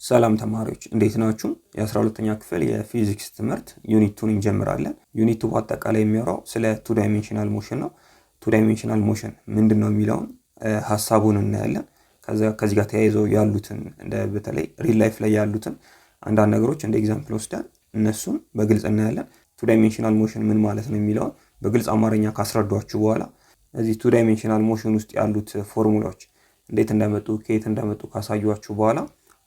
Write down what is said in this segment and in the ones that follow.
ሰላም ተማሪዎች እንዴት ናችሁ? የ12ኛ ክፍል የፊዚክስ ትምህርት ዩኒት 2 እንጀምራለን። ዩኒት 2 በአጠቃላይ የሚያወራው ስለ ቱ ዳይሜንሽናል ሞሽን ነው። ቱ ዳይሜንሽናል ሞሽን ምንድነው የሚለውን ሐሳቡን እናያለን። ከዚህ ጋር ተያይዘው ያሉትን በተለይ ሪል ላይፍ ላይ ያሉትን አንዳንድ ነገሮች እንደ ኤግዛምፕል ወስደን እነሱን በግልጽ እናያለን። ቱ ዳይሜንሽናል ሞሽን ምን ማለት ነው የሚለውን በግልጽ አማርኛ ካስረዷችሁ በኋላ እዚህ ቱ ዳይሜንሽናል ሞሽን ውስጥ ያሉት ፎርሙላዎች እንዴት እንደመጡ ከየት እንደመጡ ካሳዩአችሁ በኋላ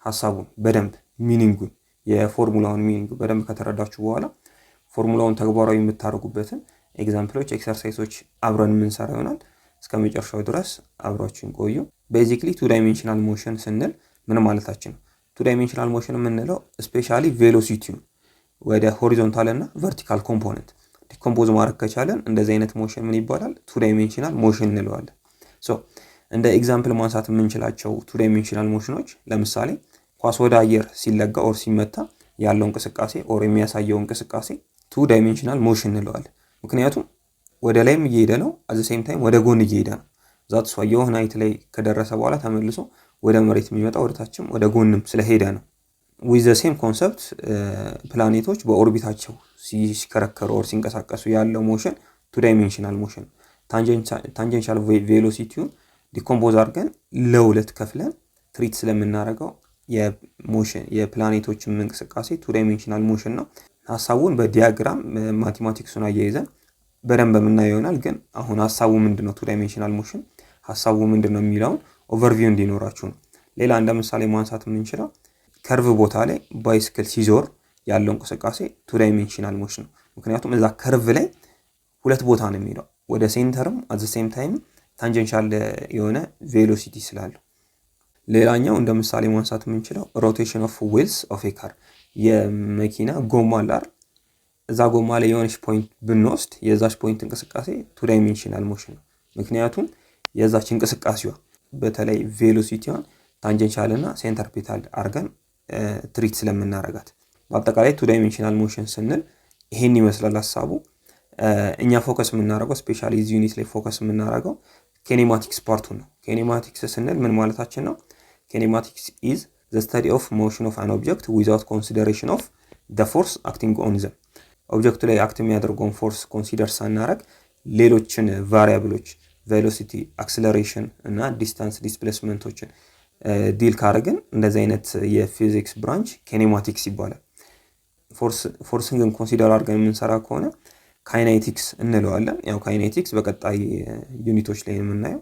ሐሳቡን በደንብ ሚኒንጉን የፎርሙላውን ሚኒንግ በደንብ ከተረዳችሁ በኋላ ፎርሙላውን ተግባራዊ የምታደርጉበትን ኤግዛምፕሎች ኤክሰርሳይሶች አብረን የምንሰራ ይሆናል። እስከ መጨረሻው ድረስ አብራችሁን ቆዩ። ቤዚክሊ ቱ ዳይሜንሽናል ሞሽን ስንል ምን ማለታችን ነው? ቱ ዳይሜንሽናል ሞሽን የምንለው ስፔሻሊ ቬሎሲቲውን ወደ ሆሪዞንታል እና ቨርቲካል ኮምፖነንት ዲኮምፖዝ ማድረግ ከቻለን እንደዚህ አይነት ሞሽን ምን ይባላል? ቱ ዳይሜንሽናል ሞሽን እንለዋለን። እንደ ኤግዛምፕል ማንሳት የምንችላቸው ቱ ዳይሜንሽናል ሞሽኖች ለምሳሌ ኳስ ወደ አየር ሲለጋ ኦር ሲመታ ያለው እንቅስቃሴ ኦር የሚያሳየው እንቅስቃሴ ቱ ዳይሜንሽናል ሞሽን እንለዋለን። ምክንያቱም ወደ ላይም እየሄደ ነው፣ አት ዘ ሴም ታይም ወደ ጎን እየሄደ ነው። ዛት ሷ የሆነ ሀይት ላይ ከደረሰ በኋላ ተመልሶ ወደ መሬት የሚመጣ ወደ ታችም ወደ ጎንም ስለሄደ ነው። ዊዝ ዘ ሴም ኮንሰፕት ፕላኔቶች በኦርቢታቸው ሲሽከረከሩ ኦር ሲንቀሳቀሱ ያለው ሞሽን ቱ ዳይሜንሽናል ሞሽን። ታንጀንሻል ቬሎሲቲውን ዲኮምፖዝ አድርገን ለሁለት ከፍለን ትሪት ስለምናደርገው የፕላኔቶችን እንቅስቃሴ ቱ ዳይሜንሽናል ሞሽን ነው። ሐሳቡን በዲያግራም ማቴማቲክሱን አያይዘን በደንብ የምናየው ይሆናል። ግን አሁን ሐሳቡ ምንድነው? ቱ ዳይሜንሽናል ሞሽን ሐሳቡ ምንድነው የሚለውን ኦቨርቪው እንዲኖራችሁ ነው። ሌላ እንደ ምሳሌ ማንሳት የምንችለው ከርቭ ቦታ ላይ ባይስክል ሲዞር ያለው እንቅስቃሴ ቱ ዳይሜንሽናል ሞሽን ነው። ምክንያቱም እዛ ከርቭ ላይ ሁለት ቦታ ነው የሚሄደው፣ ወደ ሴንተርም አት ዘ ሴም ታይም ታንጀንሻል የሆነ ቬሎሲቲ ስላለው። ሌላኛው እንደ ምሳሌ ማንሳት የምንችለው ሮቴሽን ኦፍ ዊልስ ኦፍ ኤ ካር፣ የመኪና ጎማ አላር እዛ ጎማ ላይ የሆነች ፖይንት ብንወስድ የዛች ፖይንት እንቅስቃሴ ቱ ዳይሜንሽናል ሞሽን ነው። ምክንያቱም የዛች እንቅስቃሴዋ በተለይ ቬሎሲቲዋን ታንጀንሻል እና ሴንተር ፒታል አድርገን ትሪት ስለምናረጋት በአጠቃላይ ቱ ዳይሜንሽናል ሞሽን ስንል ይሄን ይመስላል ሐሳቡ። እኛ ፎከስ የምናደርገው ስፔሻሊ እዚህ ዩኒት ላይ ፎከስ የምናደርገው ኬኔማቲክስ ፓርቱን ነው። ኬኔማቲክስ ስንል ምን ማለታችን ነው? ኬኔማቲክስ ኢዝ ዘ ስተዲ ኦፍ ሞሽን ኦፍ አን ኦብጀክት ዊዛውት ኮንሲደሬሽን ኦፍ ዘ ፎርስ አክቲንግ ኦን ዘም። ኦብጀክቱ ላይ አክት የሚያደርገውን ፎርስ ኮንሲደር ሳናረግ ሌሎችን ቫሪያብሎች ቬሎሲቲ፣ አክስለሬሽን እና ዲስታንስ ዲስፕሌስመንቶችን ዲል ካረግን እንደዚህ አይነት የፊዚክስ ብራንች ኬኔማቲክስ ይባላል። ፎርስን ግን ኮንሲደር አድርገን የምንሰራ ከሆነ ካይኔቲክስ እንለዋለን። ያው ካይኔቲክስ በቀጣይ ዩኒቶች ላይ የምናየው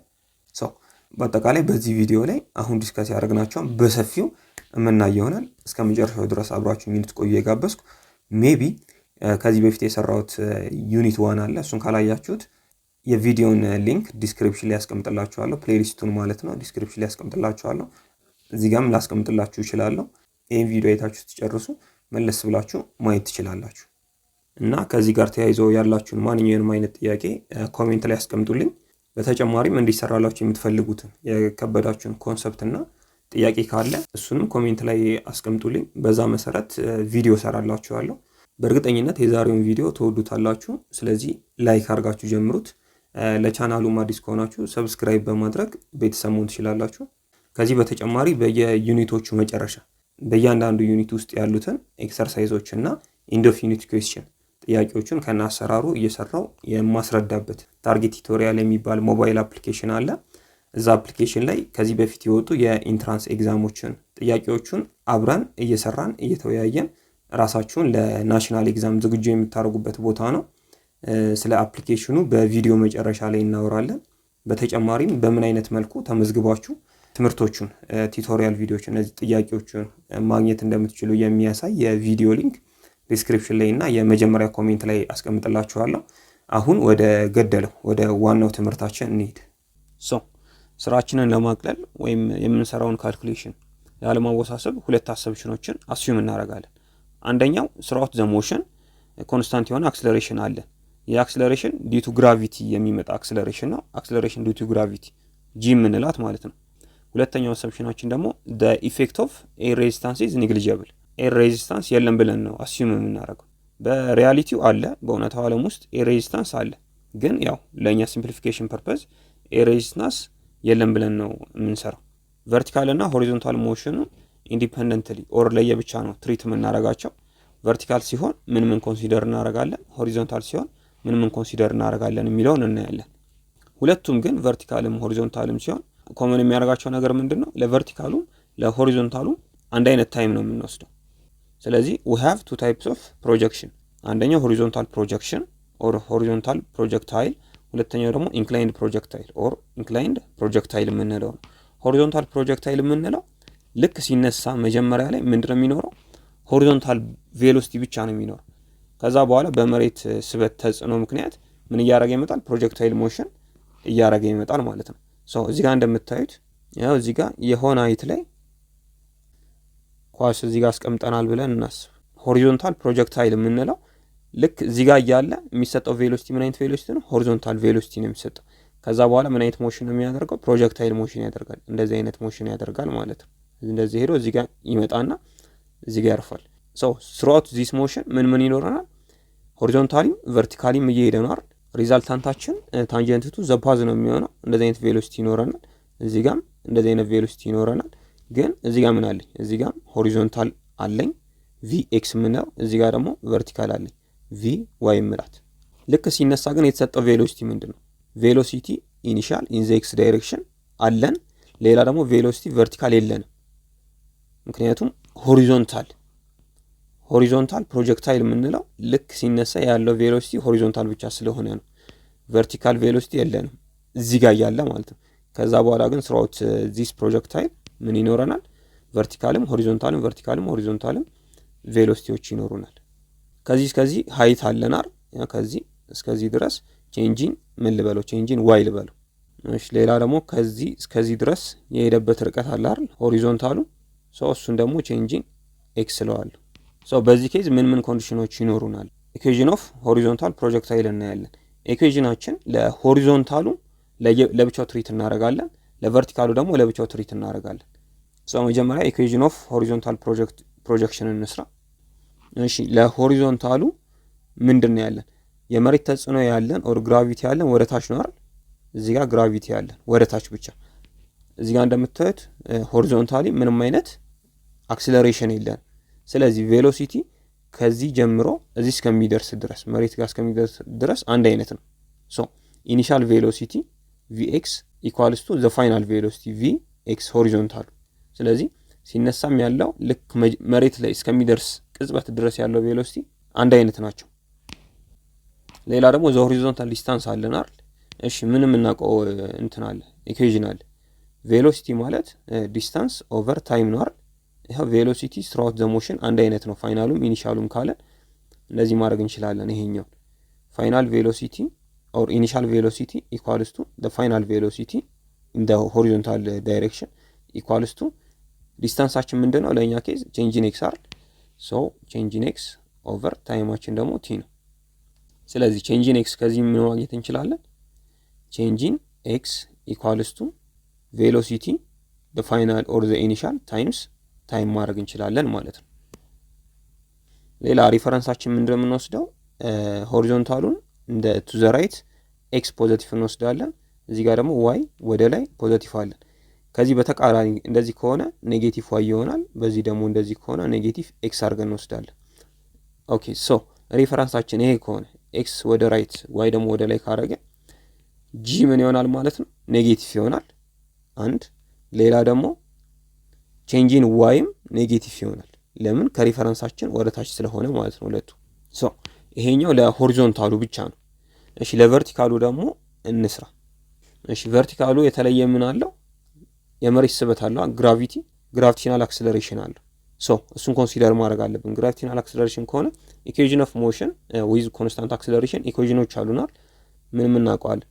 ሰው። በአጠቃላይ በዚህ ቪዲዮ ላይ አሁን ዲስከስ ያደረግናቸውን በሰፊው የምናየው ይሆናል። እስከ መጨረሻው ድረስ አብራችሁ ዩኒት ቆዩ የጋበዝኩ። ሜቢ ከዚህ በፊት የሰራሁት ዩኒት 1 አለ፣ እሱን ካላያችሁት የቪዲዮን ሊንክ ዲስክሪፕሽን ላይ ያስቀምጥላችኋለሁ። ፕሌሊስቱን ማለት ነው ዲስክሪፕሽን ላይ ያስቀምጥላችኋለሁ። እዚህ ጋርም ላስቀምጥላችሁ እችላለሁ። ይህን ቪዲዮ አይታችሁ ትጨርሱ መለስ ብላችሁ ማየት ትችላላችሁ። እና ከዚህ ጋር ተያይዞ ያላችሁን ማንኛውንም አይነት ጥያቄ ኮሜንት ላይ ያስቀምጡልኝ። በተጨማሪም እንዲሰራላችሁ የምትፈልጉትን የከበዳችሁን ኮንሰፕት እና ጥያቄ ካለ እሱንም ኮሜንት ላይ አስቀምጡልኝ። በዛ መሰረት ቪዲዮ ሰራላችኋለሁ። በእርግጠኝነት የዛሬውን ቪዲዮ ተወዱታላችሁ። ስለዚህ ላይክ አድርጋችሁ ጀምሩት። ለቻናሉም አዲስ ከሆናችሁ ሰብስክራይብ በማድረግ ቤተሰብ መሆን ትችላላችሁ። ከዚህ በተጨማሪ በየዩኒቶቹ መጨረሻ በእያንዳንዱ ዩኒት ውስጥ ያሉትን ኤክሰርሳይዞች እና ኢንድ ኦፍ ዩኒት ኩዌስችን ጥያቄዎቹን ከና አሰራሩ እየሰራው የማስረዳበት ታርጌት ቲዩቶሪያል የሚባል ሞባይል አፕሊኬሽን አለ። እዛ አፕሊኬሽን ላይ ከዚህ በፊት የወጡ የኢንትራንስ ኤግዛሞችን ጥያቄዎቹን አብረን እየሰራን እየተወያየን ራሳችሁን ለናሽናል ኤግዛም ዝግጁ የምታደርጉበት ቦታ ነው። ስለ አፕሊኬሽኑ በቪዲዮ መጨረሻ ላይ እናወራለን። በተጨማሪም በምን አይነት መልኩ ተመዝግባችሁ ትምህርቶቹን ቲዩቶሪያል ቪዲዮዎች እነዚህ ጥያቄዎቹን ማግኘት እንደምትችሉ የሚያሳይ የቪዲዮ ሊንክ ዲስክሪፕሽን ላይ እና የመጀመሪያ ኮሜንት ላይ አስቀምጥላችኋለሁ። አሁን ወደ ዋናው ትምህርታችን እንሂድ። ስራችንን ለማቅለል ወይም የምንሰራውን ካልኩሌሽን ያለማወሳሰብ ሁለት አሰብሽኖችን አስዩም እናደርጋለን። አንደኛው ስራውት ዘ ሞሽን ኮንስታንት የሆነ አክስለሬሽን አለ። የአክስለሬሽን ዲዩ ቱ ግራቪቲ የሚመጣ አክስለሬሽን ነው። አክስለሬሽን ዲዩ ቱ ግራቪቲ ጂ የምንላት ማለት ነው። ሁለተኛው አሰብሽናችን ደግሞ the effect of air resistance is negligible። ኤር ሬዚስታንስ የለም ብለን ነው አስዩም የምናደርገው። በሪያሊቲው አለ፣ በእውነታው ዓለም ውስጥ ኤር ሬዚስታንስ አለ። ግን ያው ለእኛ ሲምፕሊፊኬሽን ፐርፐዝ ኤር ሬዚስታንስ የለም ብለን ነው የምንሰራው። ቨርቲካል እና ሆሪዞንታል ሞሽኑ ኢንዲፔንደንትሊ ኦር ለየብቻ ነው ትሪት የምናደርጋቸው። ቨርቲካል ሲሆን ምን ኮንሲደር እናደርጋለን፣ ሆሪዞንታል ሲሆን ምን ኮንሲደር እናደርጋለን የሚለውን እናያለን። ሁለቱም ግን ቨርቲካልም ሆሪዞንታልም ሲሆን ኮመን የሚያደርጋቸው ነገር ምንድነው? ለቨርቲካሉም ለሆሪዞንታሉም አንድ አይነት ታይም ነው የምንወስደው። ስለዚህ we have two types of projection። አንደኛው ሆሪዞንታል ፕሮጀክሽን ኦር ሆሪዞንታል ፕሮጀክታይል፣ ሁለተኛው ደግሞ ኢንክላይንድ ፕሮጀክታይል ኦር ኢንክላይንድ ፕሮጀክታይል የምንለው ነው። ሆሪዞንታል ፕሮጀክታይል የምንለው ልክ ሲነሳ መጀመሪያ ላይ ምንድነው የሚኖረው? ሆሪዞንታል ቬሎሲቲ ብቻ ነው የሚኖረው። ከዛ በኋላ በመሬት ስበት ተጽዕኖ ምክንያት ምን እያደረገ ይመጣል? ፕሮጀክታይል ሞሽን እያደረገ ይመጣል ማለት ነው። እዚህ ጋር እንደምታዩት ያው እዚህ ጋር የሆነ አይት ላይ ኳስ እዚህ ጋር አስቀምጠናል ብለን እናስብ። ሆሪዞንታል ፕሮጀክታይል የምንለው ልክ እዚህ ጋር እያለ የሚሰጠው ቬሎሲቲ ምን አይነት ቬሎሲቲ ነው? ሆሪዞንታል ቬሎሲቲ ነው የሚሰጠው። ከዛ በኋላ ምን አይነት ሞሽን ነው የሚያደርገው? ፕሮጀክታይል ሞሽን ያደርጋል። እንደዚህ አይነት ሞሽን ያደርጋል ማለት ነው። እንደዚህ ሄዶ እዚህ ጋር ይመጣና እዚህ ጋር ያርፋል። ስሩአውት ዚስ ሞሽን ምን ይኖረናል? ሆሪዞንታሊም ቨርቲካሊም እየሄደ ነው አይደል? ሪዛልታንታችን ታንጀንትቱ ዘፓዝ ነው የሚሆነው። እንደዚህ አይነት ቬሎሲቲ ይኖረናል። እዚህ ጋርም እንደዚህ አይነት ቬሎሲቲ ይኖረናል። ግን እዚህ ጋር ምን አለኝ? እዚህ ጋር ሆሪዞንታል አለኝ ቪኤክስ ምንለው፣ እዚህ ጋር ደግሞ ቨርቲካል አለኝ ቪ ዋይ ምላት። ልክ ሲነሳ ግን የተሰጠው ቬሎሲቲ ምንድነው? ቬሎሲቲ ኢኒሻል ኢን ዘ ኤክስ ዳይሬክሽን አለን። ሌላ ደግሞ ቬሎሲቲ ቨርቲካል የለንም። ምክንያቱም ሆሪዞንታል ፕሮጀክታይል የምንለው ልክ ሲነሳ ያለው ቬሎሲቲ ሆሪዞንታል ብቻ ስለሆነ ነው። ቨርቲካል ቬሎሲቲ የለንም እዚህ ጋር ያለ ማለት ነው። ከዛ በኋላ ግን ስራውት ዚስ ፕሮጀክታይል ምን ይኖረናል? ቨርቲካልም ሆሪዞንታልም ቬሎሲቲዎች ይኖሩናል። ከዚህ እስከዚህ ሃይት አለናል። ከዚህ እስከዚህ ድረስ ቼንጂን ምን ልበለው? ቼንጂን ዋይ ልበለው። እሺ ሌላ ደግሞ ከዚህ እስከዚህ ድረስ የሄደበት ርቀት አለ አይደል? ሆሪዞንታሉ እሱን ደግሞ ቼንጂን ኤክስ ለዋለሁ። በዚህ ኬዝ ምን ኮንዲሽኖች ይኖሩናል? ኢኩዌዥን ኦፍ ሆሪዞንታል ፕሮጀክታይል እናያለን። ኢኩዌዥናችን ለሆሪዞንታሉ ለብቻው ትሪት እናደርጋለን፣ ለቨርቲካሉ ደግሞ ለብቻው ትሪት እናደርጋለን። መጀመሪያ ኢኩዌዥን ኦፍ ሆሪዞንታል ፕሮጀክሽን እንስራ። እሺ ለሆሪዞንታሉ ምንድን ያለን? የመሬት ተጽዕኖ ያለን ኦር ግራቪቲ ያለን ወደ ታች ነው አይደል? እዚህ ጋር ግራቪቲ ያለን ወደ ታች ብቻ። እዚህ ጋር እንደምታዩት ሆሪዞንታሊ ምንም አይነት አክሲለሬሽን የለን። ስለዚህ ቬሎሲቲ ከዚህ ጀምሮ እዚህ እስከሚደርስ ድረስ መሬት ጋር እስከሚደርስ ድረስ አንድ አይነት ነው። ኢኒሻል ቬሎሲቲ ቪኤክስ ኢኳልስ ቱ ዘ ፋይናል ቬሎሲቲ ቪኤክስ ሆሪዞንታሉ። ስለዚህ ሲነሳም ያለው ልክ መሬት ላይ እስከሚደርስ ቅጽበት ድረስ ያለው ቬሎሲቲ አንድ አይነት ናቸው። ሌላ ደግሞ ዘ ሆሪዞንታል ዲስታንስ አለን አይደል? እሺ ምንም እናውቀው እንትን አለ ኢኩዌዥን አለ። ቬሎሲቲ ማለት ዲስታንስ ኦቨር ታይም ነው አይደል? ይሄው ቬሎሲቲ ስራውት ዘ ሞሽን አንድ አይነት ነው። ፋይናሉም ኢኒሻሉም ካለን እንደዚህ ማድረግ እንችላለን። ይሄኛው ፋይናል ቬሎሲቲ ኦር ኢኒሻል ቬሎሲቲ ኢኳልስ ቱ ዘ ፋይናል ቬሎሲቲ ኢን ዘ ሆሪዞንታል ዳይሬክሽን ኢኳልስ ቱ ዲስታንሳችን ምንድነው? ለኛ ኬዝ ቼንጂን ኤክስ አይደል? ቼንጂን ኤክስ ኦቨር ታይማችን ደግሞ ቲ ነው። ስለዚህ ቼንጂን ኤክስ ከዚህ ምን ማግኘት እንችላለን? ቼንጂን ኤክስ ኢኳልስ ቱ ቬሎሲቲ ዘ ፋይናል ኦር ዘ ኢኒሻል ታይምስ ታይም ማድረግ እንችላለን ማለት ነው። ሌላ ሪፈረንሳችን ምንድነው የምንወስደው? ሆሪዞንታሉን እንደ ቱ ዘ ራይት ኤክስ ፖዚቲቭ እንወስዳለን። እዚህ ጋር ደግሞ ዋይ ወደ ላይ ፖዚቲቭ አለን። ከዚህ በተቃራኒ እንደዚህ ከሆነ ኔጌቲቭ ዋይ ይሆናል። በዚህ ደግሞ እንደዚህ ከሆነ ኔጌቲቭ ኤክስ አድርገን እንወስዳለን። ኦኬ ሪፈረንሳችን ይሄ ከሆነ ኤክስ ወደ ራይት ዋይ ደግሞ ወደ ላይ ካረገ ጂ ምን ይሆናል ማለት ነው? ኔጌቲቭ ይሆናል አንድ። ሌላ ደግሞ ቼንጂን ዋይም ኔጌቲቭ ይሆናል። ለምን? ከሪፈረንሳችን ወደ ታች ስለሆነ ማለት ነው ሁለቱ። ይሄኛው ለሆሪዞንታሉ ብቻ ነው። እሺ ለቨርቲካሉ ደግሞ እንስራ። እሺ ቨርቲካሉ የተለየ ምን አለው? የመሬት ስበት አለው፣ ግራቪቲናል አክሰለሬሽን አለው። እሱን ኮንሲደር ማድረግ አለብን። ግራቪቲናል አክሰለሬሽን ከሆነ ኢኩዌዥን ኦፍ ሞሽን ዊዝ ኮንስታንት አክሰለሬሽን ኢኩዌዥኖች አሉናል። ምን እናውቀዋለን?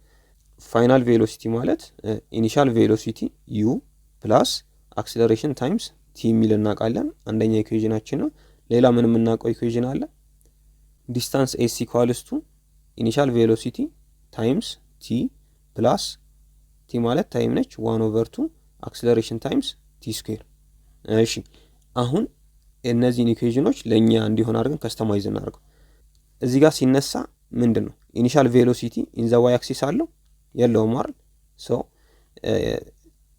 ፋይናል ቬሎሲቲ ማለት ኢኒሻል ቬሎሲቲ ዩ ፕላስ አክሰለሬሽን ታይምስ ቲ የሚል እናውቃለን። አንደኛ ኢኩዌዥናችን ነው። ሌላ ምን የምናውቀው ኢኩዌዥን አለ? ዲስታንስ ኤስ ኢኳልስ ቱ ኢኒሻል ቬሎሲቲ ታይምስ ቲ ፕላስ ቲ ማለት ታይም ነች 1/2 አክሰለሬሽን ታይምስ ቲ ስኩዌር። እሺ አሁን እነዚህን ኢኩዌዥኖች ለኛ እንዲሆን አድርገን ከስተማይዝ እናድርገው። እዚህ ጋር ሲነሳ ምንድነው ኢኒሻል ቬሎሲቲ ኢን ዘ ዋይ አክሲስ አለው የለውም አይደል?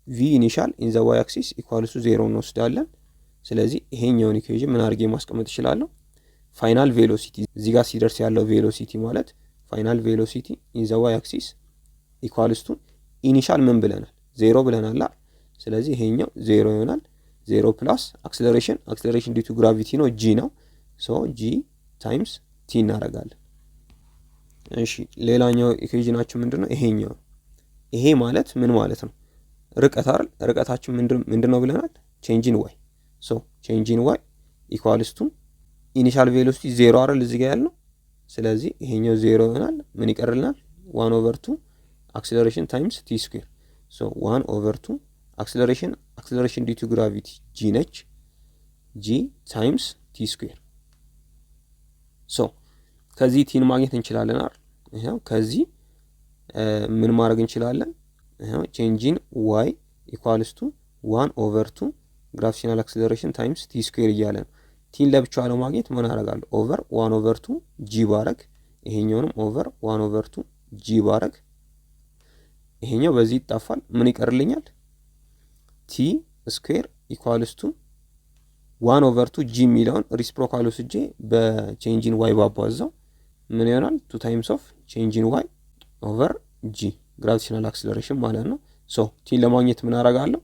ቪ ኢኒሻል ኢን ዘ ዋይ አክሲስ ኢኳልስ ቱ 0 እንወስዳለን። ስለዚህ ይሄኛውን ኢኩዌሽን ምን አድርጌ ማስቀመጥ እችላለሁ? ፋይናል ቬሎሲቲ እዚህ ጋር ሲደርስ ያለው ቬሎሲቲ ማለት ፋይናል ቬሎሲቲ ኢን ዘ ዋይ አክሲስ ኢኳልስ ቱ ኢኒሻል ምን ብለናል? 0 ብለናል። ስለዚህ ይሄኛው 0 ይሆናል። 0 ፕላስ አክሰለሬሽን ዲው ቱ ግራቪቲ ነው ጂ ነው። ሶ ጂ ታይምስ ቲ እናደርጋለን። እሺ ሌላኛው ኢኩዌሽናችን ምንድነው? ይሄኛው ይሄ ማለት ምን ማለት ነው? ርቀት አይደል? ርቀታችን ምንድነው ብለናል? ቼንጅ ኢን ዋይ። ሶ ቼንጅ ኢን ዋይ ኢኳልስ ቱ ኢኒሻል ቬሎሲቲ 0 አይደል እዚህ ጋር ያለው። ስለዚህ ይሄኛው 0 ይሆናል። ምን ይቀርልናል? 1/2 አክሰለሬሽን ታይምስ ቲ ስኩዌር። ሶ 1/2 አክሰለሬሽን ዲው ቱ ግራቪቲ ጂ ነች። ጂ ታይምስ ቲ ስኩዌር። ሶ ከዚህ ቲን ማግኘት እንችላለን አይደል? ይሄው ከዚህ ምን ማድረግ እንችላለን? ይሄው ቼንጅ ኢን ዋይ ኢኳልስ ቱ 1/2 ግራቪቴሽናል አክሰለሬሽን ታይምስ ቲ ስኩዌር እያለ ነው። ቲን ለብቻዋ ለማግኘት ምን አደርጋለሁ? ኦቨር 1/2 ጂ ባረግ፣ ይሄኛውንም ኦቨር 1/2 ጂ ባረግ፣ ይሄኛው በዚህ ይጣፋል። ምን ይቀርልኛል? ቲ ስኩዌር ኢኳልስ ቱ 1/2 ጂ የሚለውን ሪስፕሮካል ወስጄ በቼንጅ ኢን ዋይ ባባዛው ምን ይሆናል? 2 ታይምስ ኦፍ ቼንጅ ኢን ዋይ ኦቨር ጂ ግራቪቴሽናል አክሰለሬሽን ማለት ነው። ሶ ቲን ለማግኘት ምን አደርጋለሁ?